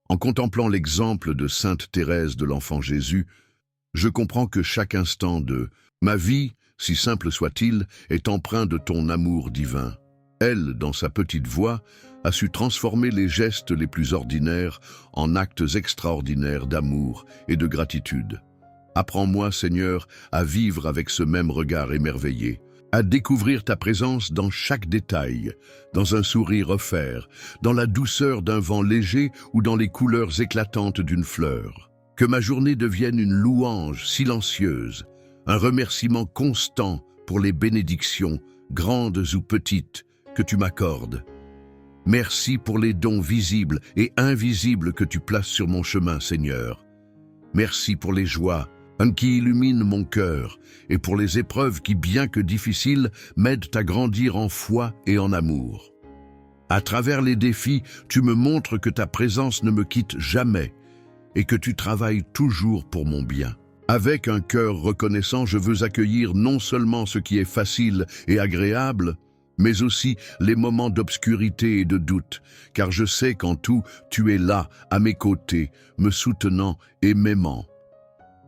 En contemplant l'exemple de Sainte Thérèse de l'Enfant Jésus, je comprends que chaque instant de ma vie, si simple soit-il, est empreint de ton amour divin. Elle, dans sa petite voix, a su transformer les gestes les plus ordinaires en actes extraordinaires d'amour et de gratitude. Apprends-moi, Seigneur, à vivre avec ce même regard émerveillé, à découvrir ta présence dans chaque détail, dans un sourire offert, dans la douceur d'un vent léger ou dans les couleurs éclatantes d'une fleur. Que ma journée devienne une louange silencieuse, un remerciement constant pour les bénédictions, grandes ou petites, que tu m'accordes. Merci pour les dons visibles et invisibles que tu places sur mon chemin, Seigneur. Merci pour les joies qui illuminent mon cœur et pour les épreuves qui, bien que difficiles, m'aident à grandir en foi et en amour. À travers les défis, tu me montres que ta présence ne me quitte jamais et que tu travailles toujours pour mon bien. Avec un cœur reconnaissant, je veux accueillir non seulement ce qui est facile et agréable, mais aussi les moments d'obscurité et de doute, car je sais qu'en tout, tu es là, à mes côtés, me soutenant et m'aimant.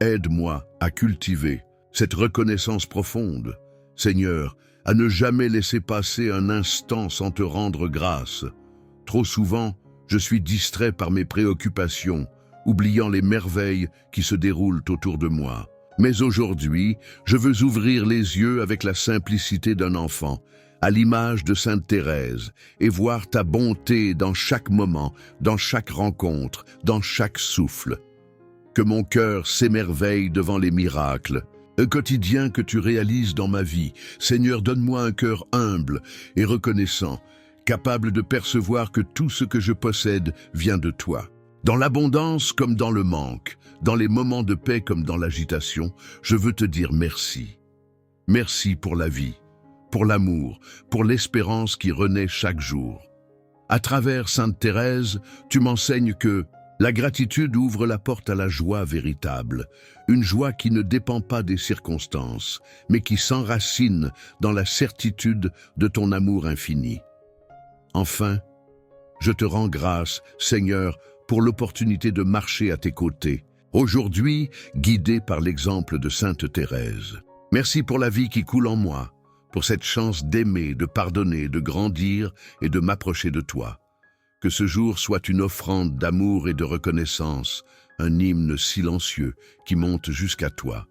Aide-moi à cultiver cette reconnaissance profonde, Seigneur, à ne jamais laisser passer un instant sans te rendre grâce. Trop souvent, je suis distrait par mes préoccupations, oubliant les merveilles qui se déroulent autour de moi. Mais aujourd'hui, je veux ouvrir les yeux avec la simplicité d'un enfant, à l'image de Sainte Thérèse, et voir ta bonté dans chaque moment, dans chaque rencontre, dans chaque souffle. Que mon cœur s'émerveille devant les miracles quotidiens que tu réalises dans ma vie. Seigneur, donne-moi un cœur humble et reconnaissant, capable de percevoir que tout ce que je possède vient de toi. Dans l'abondance comme dans le manque, dans les moments de paix comme dans l'agitation, je veux te dire merci. Merci pour la vie, pour l'amour, pour l'espérance qui renaît chaque jour. À travers Sainte Thérèse, tu m'enseignes que la gratitude ouvre la porte à la joie véritable, une joie qui ne dépend pas des circonstances, mais qui s'enracine dans la certitude de ton amour infini. Enfin, je te rends grâce, Seigneur, pour l'opportunité de marcher à tes côtés, aujourd'hui guidé par l'exemple de Sainte Thérèse. Merci pour la vie qui coule en moi, pour cette chance d'aimer, de pardonner, de grandir et de m'approcher de toi. Que ce jour soit une offrande d'amour et de reconnaissance, un hymne silencieux qui monte jusqu'à toi.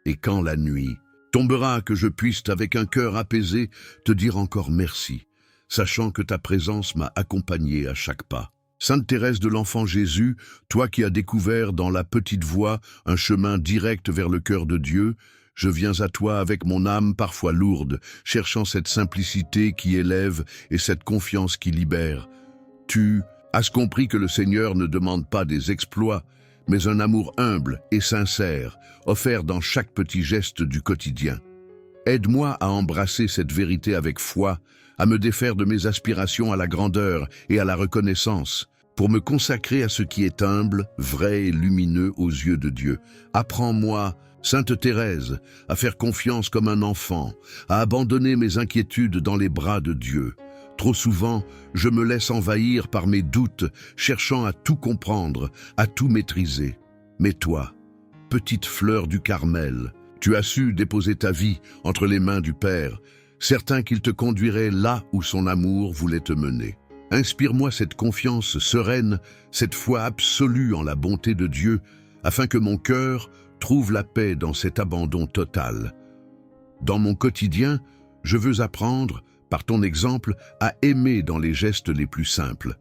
Et quand la nuit tombera, que je puisse, avec un cœur apaisé, te dire encore merci, sachant que ta présence m'a accompagné à chaque pas. Sainte Thérèse de l'Enfant Jésus, toi qui as découvert dans la petite voie un chemin direct vers le cœur de Dieu, je viens à toi avec mon âme parfois lourde, cherchant cette simplicité qui élève et cette confiance qui libère. Tu as compris que le Seigneur ne demande pas des exploits, mais un amour humble et sincère, offert dans chaque petit geste du quotidien. Aide-moi à embrasser cette vérité avec foi, à me défaire de mes aspirations à la grandeur et à la reconnaissance, pour me consacrer à ce qui est humble, vrai et lumineux aux yeux de Dieu. Apprends-moi, Sainte Thérèse, à faire confiance comme un enfant, à abandonner mes inquiétudes dans les bras de Dieu. Trop souvent, je me laisse envahir par mes doutes, cherchant à tout comprendre, à tout maîtriser. Mais toi, petite fleur du Carmel, tu as su déposer ta vie entre les mains du Père, certain qu'il te conduirait là où son amour voulait te mener. Inspire-moi cette confiance sereine, cette foi absolue en la bonté de Dieu, afin que mon cœur trouve la paix dans cet abandon total. Dans mon quotidien, je veux apprendre, par ton exemple, à aimer dans les gestes les plus simples.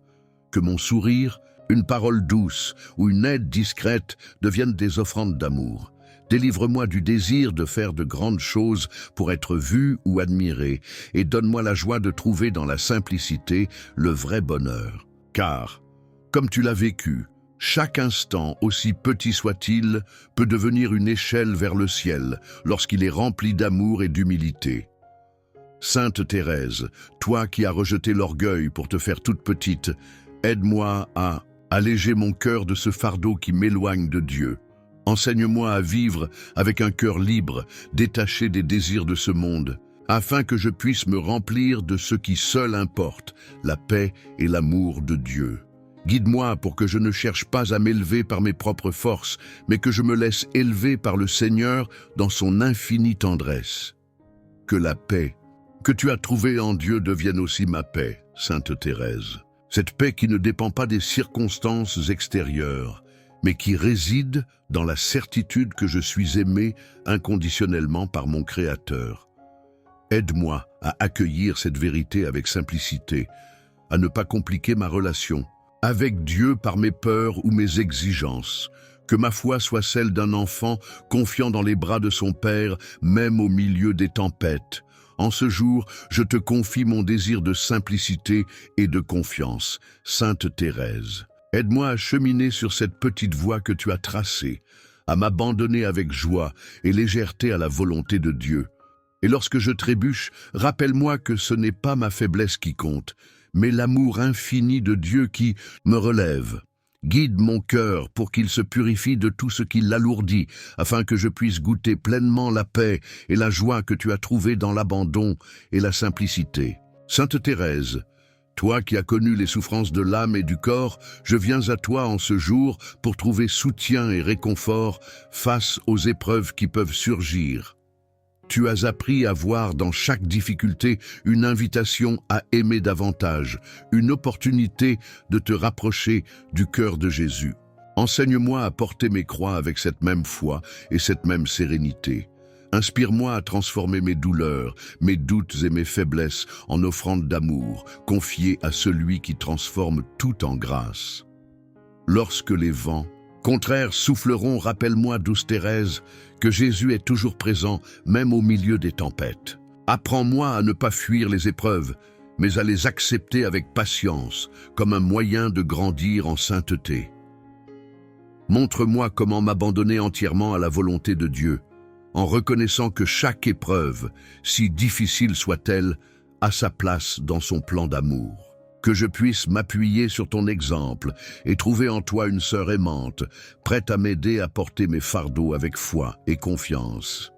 Que mon sourire, une parole douce ou une aide discrète deviennent des offrandes d'amour. Délivre-moi du désir de faire de grandes choses pour être vu ou admiré, et donne-moi la joie de trouver dans la simplicité le vrai bonheur. Car, comme tu l'as vécu, chaque instant, aussi petit soit-il, peut devenir une échelle vers le ciel lorsqu'il est rempli d'amour et d'humilité. Sainte Thérèse, toi qui as rejeté l'orgueil pour te faire toute petite, aide-moi à alléger mon cœur de ce fardeau qui m'éloigne de Dieu. Enseigne-moi à vivre avec un cœur libre, détaché des désirs de ce monde, afin que je puisse me remplir de ce qui seul importe, la paix et l'amour de Dieu. Guide-moi pour que je ne cherche pas à m'élever par mes propres forces, mais que je me laisse élever par le Seigneur dans son infinie tendresse. Que la paix que tu as trouvée en Dieu devienne aussi ma paix, Sainte Thérèse. Cette paix qui ne dépend pas des circonstances extérieures, mais qui réside dans la certitude que je suis aimé inconditionnellement par mon Créateur. Aide-moi à accueillir cette vérité avec simplicité, à ne pas compliquer ma relation avec Dieu par mes peurs ou mes exigences. Que ma foi soit celle d'un enfant confiant dans les bras de son Père, même au milieu des tempêtes. En ce jour, je te confie mon désir de simplicité et de confiance. Sainte Thérèse, aide-moi à cheminer sur cette petite voie que tu as tracée, à m'abandonner avec joie et légèreté à la volonté de Dieu. Et lorsque je trébuche, rappelle-moi que ce n'est pas ma faiblesse qui compte, mais l'amour infini de Dieu qui me relève. Guide mon cœur pour qu'il se purifie de tout ce qui l'alourdit, afin que je puisse goûter pleinement la paix et la joie que tu as trouvées dans l'abandon et la simplicité. Sainte Thérèse, toi qui as connu les souffrances de l'âme et du corps, je viens à toi en ce jour pour trouver soutien et réconfort face aux épreuves qui peuvent surgir. Tu as appris à voir dans chaque difficulté une invitation à aimer davantage, une opportunité de te rapprocher du cœur de Jésus. Enseigne-moi à porter mes croix avec cette même foi et cette même sérénité. Inspire-moi à transformer mes douleurs, mes doutes et mes faiblesses en offrandes d'amour, confiées à celui qui transforme tout en grâce. Lorsque les vents contraires souffleront, rappelle-moi, douce Thérèse, que Jésus est toujours présent, même au milieu des tempêtes. Apprends-moi à ne pas fuir les épreuves, mais à les accepter avec patience, comme un moyen de grandir en sainteté. Montre-moi comment m'abandonner entièrement à la volonté de Dieu, en reconnaissant que chaque épreuve, si difficile soit-elle, a sa place dans son plan d'amour. Que je puisse m'appuyer sur ton exemple et trouver en toi une sœur aimante, prête à m'aider à porter mes fardeaux avec foi et confiance.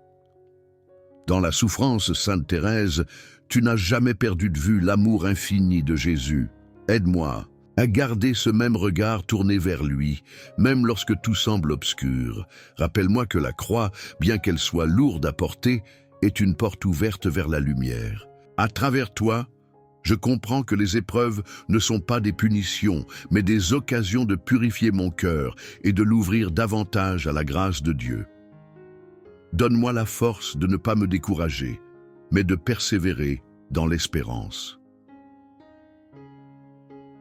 Dans la souffrance, Sainte Thérèse, tu n'as jamais perdu de vue l'amour infini de Jésus. Aide-moi à garder ce même regard tourné vers lui, même lorsque tout semble obscur. Rappelle-moi que la croix, bien qu'elle soit lourde à porter, est une porte ouverte vers la lumière. À travers toi, je comprends que les épreuves ne sont pas des punitions, mais des occasions de purifier mon cœur et de l'ouvrir davantage à la grâce de Dieu. Donne-moi la force de ne pas me décourager, mais de persévérer dans l'espérance.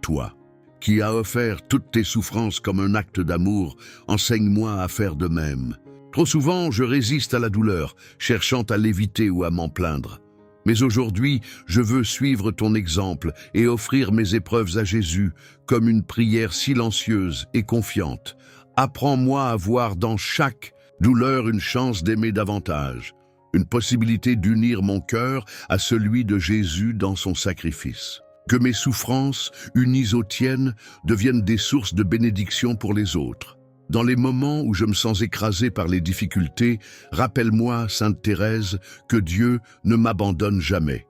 Toi, qui as offert toutes tes souffrances comme un acte d'amour, enseigne-moi à faire de même. Trop souvent, je résiste à la douleur, cherchant à l'éviter ou à m'en plaindre. Mais aujourd'hui, je veux suivre ton exemple et offrir mes épreuves à Jésus comme une prière silencieuse et confiante. Apprends-moi à voir dans chaque douleur une chance d'aimer davantage, une possibilité d'unir mon cœur à celui de Jésus dans son sacrifice. Que mes souffrances, unies aux tiennes, deviennent des sources de bénédiction pour les autres. Dans les moments où je me sens écrasé par les difficultés, rappelle-moi, Sainte Thérèse, que Dieu ne m'abandonne jamais.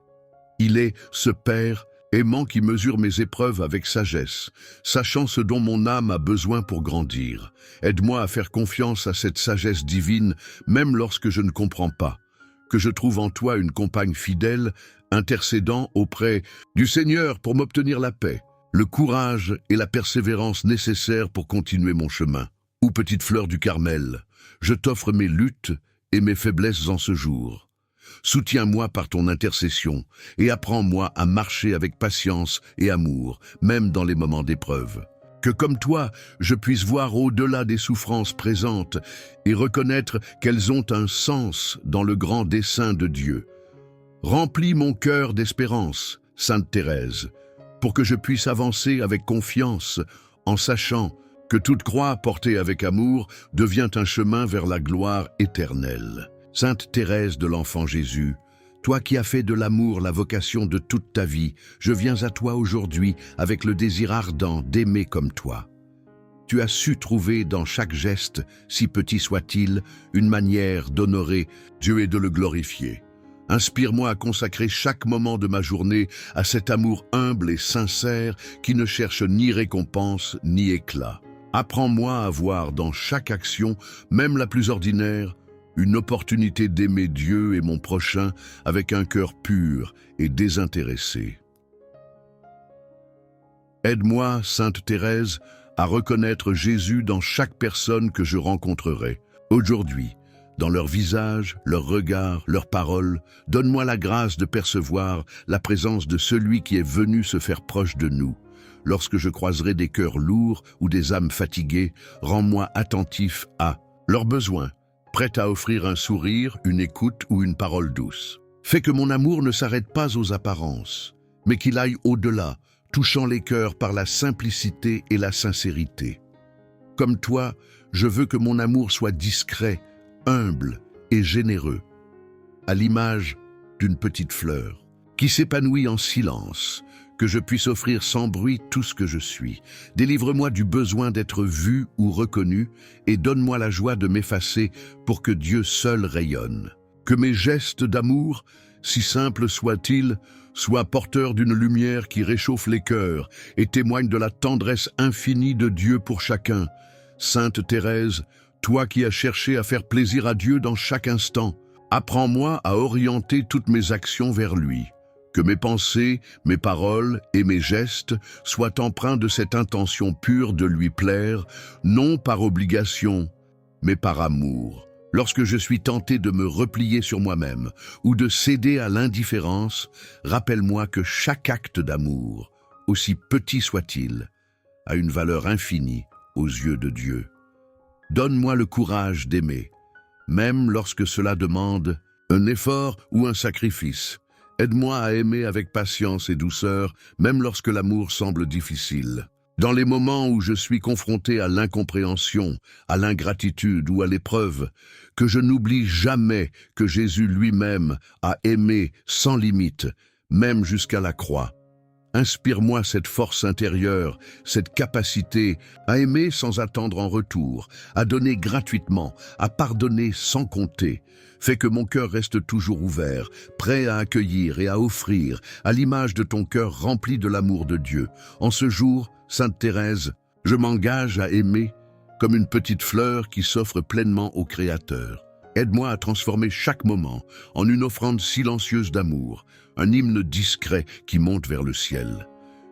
Il est ce Père aimant qui mesure mes épreuves avec sagesse, sachant ce dont mon âme a besoin pour grandir. Aide-moi à faire confiance à cette sagesse divine, même lorsque je ne comprends pas. Que je trouve en toi une compagne fidèle, intercédant auprès du Seigneur pour m'obtenir la paix, le courage et la persévérance nécessaires pour continuer mon chemin. Ô petite fleur du Carmel, je t'offre mes luttes et mes faiblesses en ce jour. Soutiens-moi par ton intercession et apprends-moi à marcher avec patience et amour, même dans les moments d'épreuve. Que comme toi, je puisse voir au-delà des souffrances présentes et reconnaître qu'elles ont un sens dans le grand dessein de Dieu. Remplis mon cœur d'espérance, Sainte Thérèse, pour que je puisse avancer avec confiance en sachant que toute croix portée avec amour devient un chemin vers la gloire éternelle. Sainte Thérèse de l'Enfant Jésus, toi qui as fait de l'amour la vocation de toute ta vie, je viens à toi aujourd'hui avec le désir ardent d'aimer comme toi. Tu as su trouver dans chaque geste, si petit soit-il, une manière d'honorer Dieu et de le glorifier. Inspire-moi à consacrer chaque moment de ma journée à cet amour humble et sincère qui ne cherche ni récompense ni éclat. Apprends-moi à voir dans chaque action, même la plus ordinaire, une opportunité d'aimer Dieu et mon prochain avec un cœur pur et désintéressé. Aide-moi, Sainte Thérèse, à reconnaître Jésus dans chaque personne que je rencontrerai. Aujourd'hui, dans leur visage, leur regard, leurs paroles, donne-moi la grâce de percevoir la présence de celui qui est venu se faire proche de nous. Lorsque je croiserai des cœurs lourds ou des âmes fatiguées, rends-moi attentif à leurs besoins, prêt à offrir un sourire, une écoute ou une parole douce. Fais que mon amour ne s'arrête pas aux apparences, mais qu'il aille au-delà, touchant les cœurs par la simplicité et la sincérité. Comme toi, je veux que mon amour soit discret, humble et généreux, à l'image d'une petite fleur qui s'épanouit en silence, que je puisse offrir sans bruit tout ce que je suis. Délivre-moi du besoin d'être vu ou reconnu et donne-moi la joie de m'effacer pour que Dieu seul rayonne. Que mes gestes d'amour, si simples soient-ils, soient porteurs d'une lumière qui réchauffe les cœurs et témoigne de la tendresse infinie de Dieu pour chacun. Sainte Thérèse, toi qui as cherché à faire plaisir à Dieu dans chaque instant, apprends-moi à orienter toutes mes actions vers lui. Que mes pensées, mes paroles et mes gestes soient empreints de cette intention pure de lui plaire, non par obligation, mais par amour. Lorsque je suis tenté de me replier sur moi-même ou de céder à l'indifférence, rappelle-moi que chaque acte d'amour, aussi petit soit-il, a une valeur infinie aux yeux de Dieu. Donne-moi le courage d'aimer, même lorsque cela demande un effort ou un sacrifice. Aide-moi à aimer avec patience et douceur, même lorsque l'amour semble difficile. Dans les moments où je suis confronté à l'incompréhension, à l'ingratitude ou à l'épreuve, que je n'oublie jamais que Jésus lui-même a aimé sans limite, même jusqu'à la croix. Inspire-moi cette force intérieure, cette capacité à aimer sans attendre en retour, à donner gratuitement, à pardonner sans compter. Fais que mon cœur reste toujours ouvert, prêt à accueillir et à offrir, à l'image de ton cœur rempli de l'amour de Dieu. En ce jour, Sainte Thérèse, je m'engage à aimer comme une petite fleur qui s'offre pleinement au Créateur. Aide-moi à transformer chaque moment en une offrande silencieuse d'amour, un hymne discret qui monte vers le ciel.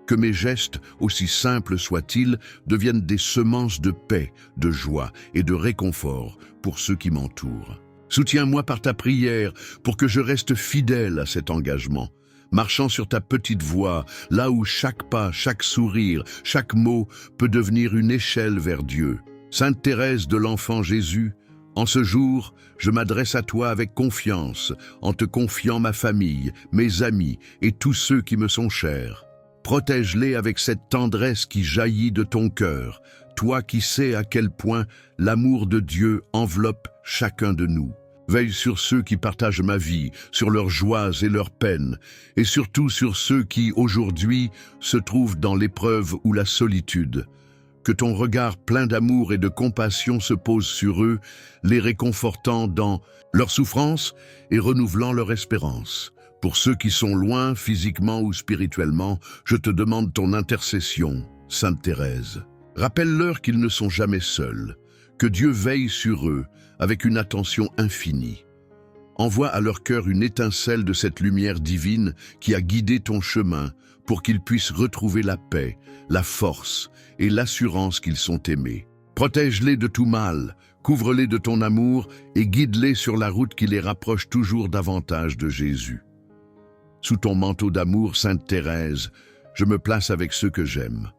Que mes gestes, aussi simples soient-ils, deviennent des semences de paix, de joie et de réconfort pour ceux qui m'entourent. Soutiens-moi par ta prière pour que je reste fidèle à cet engagement, marchant sur ta petite voie, là où chaque pas, chaque sourire, chaque mot peut devenir une échelle vers Dieu. Sainte Thérèse de l'Enfant Jésus, en ce jour, je m'adresse à toi avec confiance, en te confiant ma famille, mes amis et tous ceux qui me sont chers. Protège-les avec cette tendresse qui jaillit de ton cœur, toi qui sais à quel point l'amour de Dieu enveloppe chacun de nous. Veille sur ceux qui partagent ma vie, sur leurs joies et leurs peines, et surtout sur ceux qui, aujourd'hui, se trouvent dans l'épreuve ou la solitude. Que ton regard plein d'amour et de compassion se pose sur eux, les réconfortant dans leur souffrance et renouvelant leur espérance. Pour ceux qui sont loin, physiquement ou spirituellement, je te demande ton intercession, Sainte Thérèse. Rappelle-leur qu'ils ne sont jamais seuls, que Dieu veille sur eux avec une attention infinie. Envoie à leur cœur une étincelle de cette lumière divine qui a guidé ton chemin pour qu'ils puissent retrouver la paix, la force et l'assurance qu'ils sont aimés. Protège-les de tout mal, couvre-les de ton amour et guide-les sur la route qui les rapproche toujours davantage de Jésus. Sous ton manteau d'amour, Sainte Thérèse, je me place avec ceux que j'aime.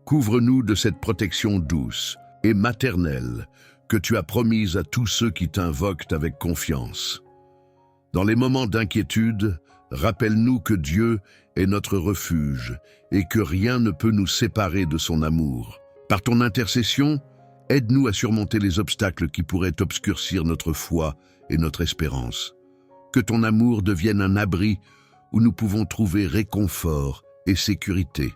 Couvre-nous de cette protection douce et maternelle que tu as promise à tous ceux qui t'invoquent avec confiance. Dans les moments d'inquiétude, rappelle-nous que Dieu est notre refuge et que rien ne peut nous séparer de son amour. Par ton intercession, aide-nous à surmonter les obstacles qui pourraient obscurcir notre foi et notre espérance. Que ton amour devienne un abri où nous pouvons trouver réconfort et sécurité.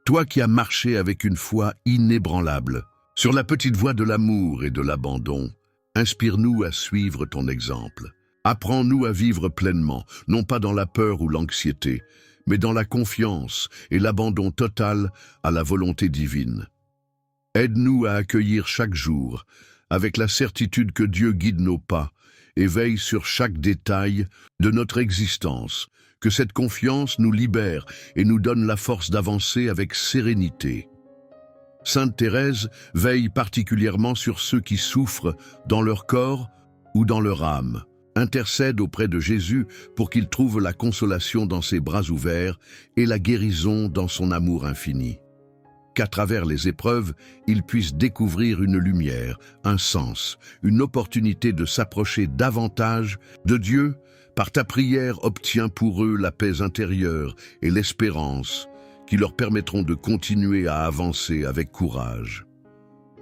Toi qui as marché avec une foi inébranlable, sur la petite voie de l'amour et de l'abandon, inspire-nous à suivre ton exemple. Apprends-nous à vivre pleinement, non pas dans la peur ou l'anxiété, mais dans la confiance et l'abandon total à la volonté divine. Aide-nous à accueillir chaque jour, avec la certitude que Dieu guide nos pas et veille sur chaque détail de notre existence, que cette confiance nous libère et nous donne la force d'avancer avec sérénité. Sainte Thérèse veille particulièrement sur ceux qui souffrent dans leur corps ou dans leur âme. Intercède auprès de Jésus pour qu'il trouve la consolation dans ses bras ouverts et la guérison dans son amour infini. Qu'à travers les épreuves, ils puissent découvrir une lumière, un sens, une opportunité de s'approcher davantage de Dieu. Par ta prière, obtiens pour eux la paix intérieure et l'espérance qui leur permettront de continuer à avancer avec courage.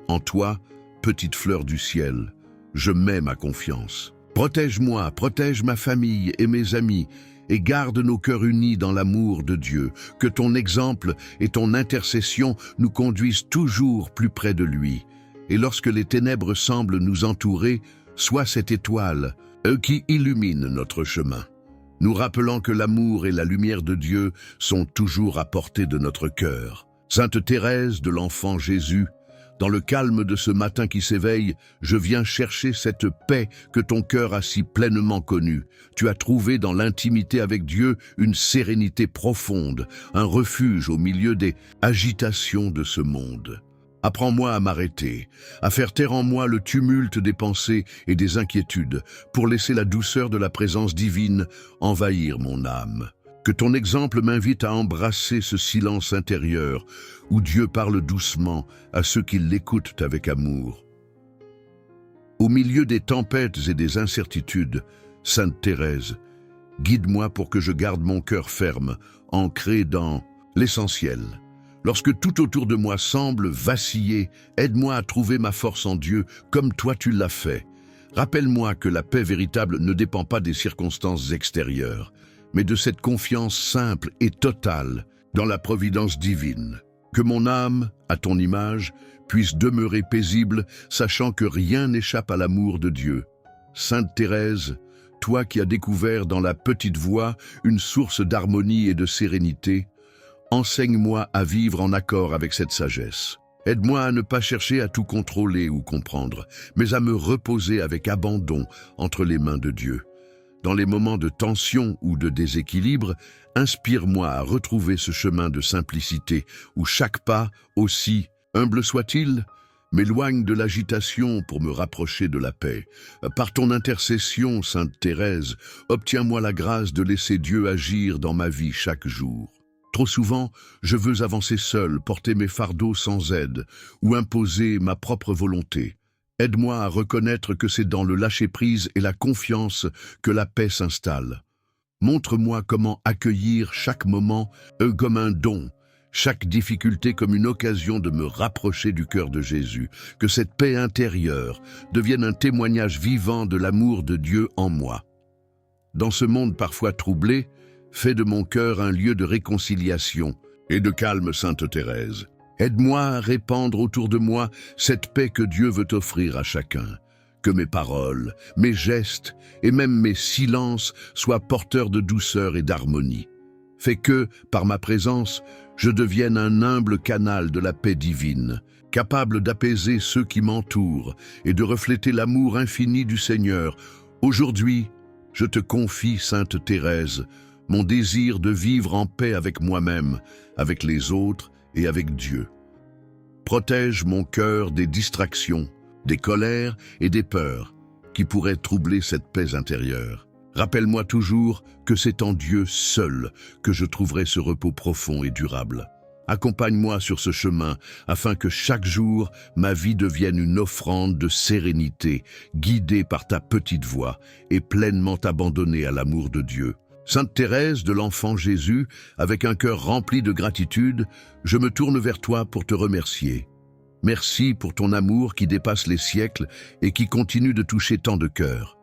En toi, petite fleur du ciel, je mets ma confiance. Protège-moi, protège ma famille et mes amis, et garde nos cœurs unis dans l'amour de Dieu. Que ton exemple et ton intercession nous conduisent toujours plus près de lui. Et lorsque les ténèbres semblent nous entourer, sois cette étoile qui illumine notre chemin, nous rappelant que l'amour et la lumière de Dieu sont toujours à portée de notre cœur. Sainte Thérèse de l'Enfant Jésus, dans le calme de ce matin qui s'éveille, je viens chercher cette paix que ton cœur a si pleinement connue. Tu as trouvé dans l'intimité avec Dieu une sérénité profonde, un refuge au milieu des agitations de ce monde. Apprends-moi à m'arrêter, à faire taire en moi le tumulte des pensées et des inquiétudes, pour laisser la douceur de la présence divine envahir mon âme. Que ton exemple m'invite à embrasser ce silence intérieur, où Dieu parle doucement à ceux qui l'écoutent avec amour. Au milieu des tempêtes et des incertitudes, Sainte Thérèse, guide-moi pour que je garde mon cœur ferme, ancré dans l'essentiel. Lorsque tout autour de moi semble vaciller, aide-moi à trouver ma force en Dieu comme toi tu l'as fait. Rappelle-moi que la paix véritable ne dépend pas des circonstances extérieures, mais de cette confiance simple et totale dans la providence divine. Que mon âme, à ton image, puisse demeurer paisible, sachant que rien n'échappe à l'amour de Dieu. Sainte Thérèse, toi qui as découvert dans la petite voix une source d'harmonie et de sérénité, enseigne-moi à vivre en accord avec cette sagesse. Aide-moi à ne pas chercher à tout contrôler ou comprendre, mais à me reposer avec abandon entre les mains de Dieu. Dans les moments de tension ou de déséquilibre, inspire-moi à retrouver ce chemin de simplicité où chaque pas, aussi humble soit-il, m'éloigne de l'agitation pour me rapprocher de la paix. Par ton intercession, Sainte Thérèse, obtiens-moi la grâce de laisser Dieu agir dans ma vie chaque jour. Trop souvent, je veux avancer seul, porter mes fardeaux sans aide ou imposer ma propre volonté. Aide-moi à reconnaître que c'est dans le lâcher-prise et la confiance que la paix s'installe. Montre-moi comment accueillir chaque moment comme un don, chaque difficulté comme une occasion de me rapprocher du cœur de Jésus. Que cette paix intérieure devienne un témoignage vivant de l'amour de Dieu en moi. Dans ce monde parfois troublé, fais de mon cœur un lieu de réconciliation et de calme, Sainte Thérèse. Aide-moi à répandre autour de moi cette paix que Dieu veut offrir à chacun. Que mes paroles, mes gestes et même mes silences soient porteurs de douceur et d'harmonie. Fais que, par ma présence, je devienne un humble canal de la paix divine, capable d'apaiser ceux qui m'entourent et de refléter l'amour infini du Seigneur. Aujourd'hui, je te confie, Sainte Thérèse, mon désir de vivre en paix avec moi-même, avec les autres et avec Dieu. Protège mon cœur des distractions, des colères et des peurs qui pourraient troubler cette paix intérieure. Rappelle-moi toujours que c'est en Dieu seul que je trouverai ce repos profond et durable. Accompagne-moi sur ce chemin afin que chaque jour ma vie devienne une offrande de sérénité, guidée par ta petite voix et pleinement abandonnée à l'amour de Dieu. Sainte Thérèse de l'Enfant Jésus, avec un cœur rempli de gratitude, je me tourne vers toi pour te remercier. Merci pour ton amour qui dépasse les siècles et qui continue de toucher tant de cœurs.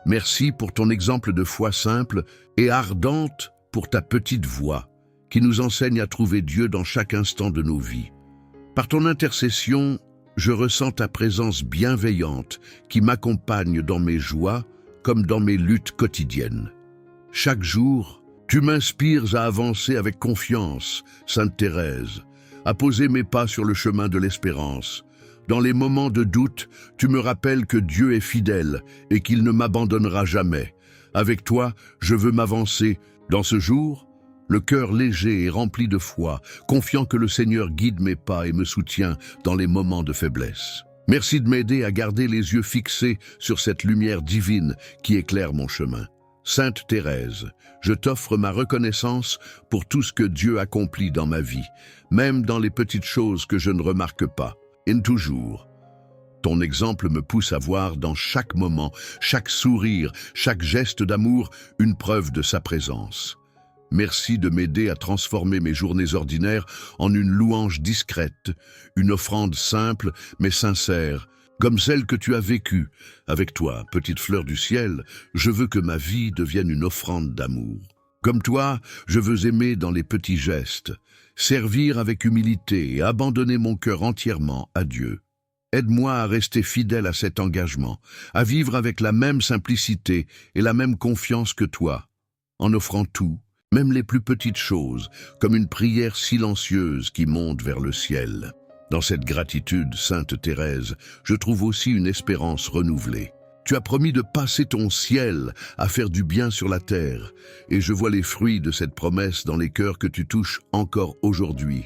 Merci pour ton exemple de foi simple et ardente, pour ta petite voix, qui nous enseigne à trouver Dieu dans chaque instant de nos vies. Par ton intercession, je ressens ta présence bienveillante qui m'accompagne dans mes joies comme dans mes luttes quotidiennes. Chaque jour, tu m'inspires à avancer avec confiance, Sainte Thérèse, à poser mes pas sur le chemin de l'espérance. Dans les moments de doute, tu me rappelles que Dieu est fidèle et qu'il ne m'abandonnera jamais. Avec toi, je veux m'avancer. Dans ce jour, le cœur léger et rempli de foi, confiant que le Seigneur guide mes pas et me soutient dans les moments de faiblesse. Merci de m'aider à garder les yeux fixés sur cette lumière divine qui éclaire mon chemin. Sainte Thérèse, je t'offre ma reconnaissance pour tout ce que Dieu accomplit dans ma vie, même dans les petites choses que je ne remarque pas. Et toujours, ton exemple me pousse à voir dans chaque moment, chaque sourire, chaque geste d'amour, une preuve de sa présence. Merci de m'aider à transformer mes journées ordinaires en une louange discrète, une offrande simple mais sincère, comme celle que tu as vécue. Avec toi, petite fleur du ciel, je veux que ma vie devienne une offrande d'amour. Comme toi, je veux aimer dans les petits gestes, servir avec humilité et abandonner mon cœur entièrement à Dieu. Aide-moi à rester fidèle à cet engagement, à vivre avec la même simplicité et la même confiance que toi, en offrant tout, même les plus petites choses, comme une prière silencieuse qui monte vers le ciel. Dans cette gratitude, Sainte Thérèse, je trouve aussi une espérance renouvelée. Tu as promis de passer ton ciel à faire du bien sur la terre, et je vois les fruits de cette promesse dans les cœurs que tu touches encore aujourd'hui.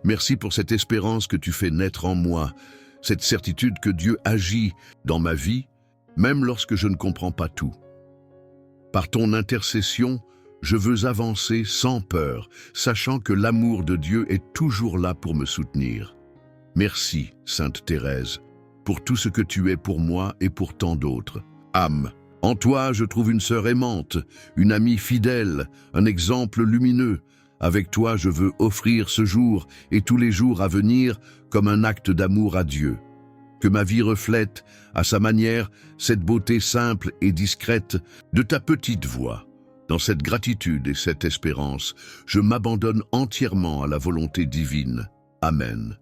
Merci pour cette espérance que tu fais naître en moi, cette certitude que Dieu agit dans ma vie, même lorsque je ne comprends pas tout. Par ton intercession, je veux avancer sans peur, sachant que l'amour de Dieu est toujours là pour me soutenir. Merci, Sainte Thérèse, pour tout ce que tu es pour moi et pour tant d'autres. Âme, en toi je trouve une sœur aimante, une amie fidèle, un exemple lumineux. Avec toi je veux offrir ce jour et tous les jours à venir comme un acte d'amour à Dieu. Que ma vie reflète, à sa manière, cette beauté simple et discrète de ta petite voix. Dans cette gratitude et cette espérance, je m'abandonne entièrement à la volonté divine. Amen.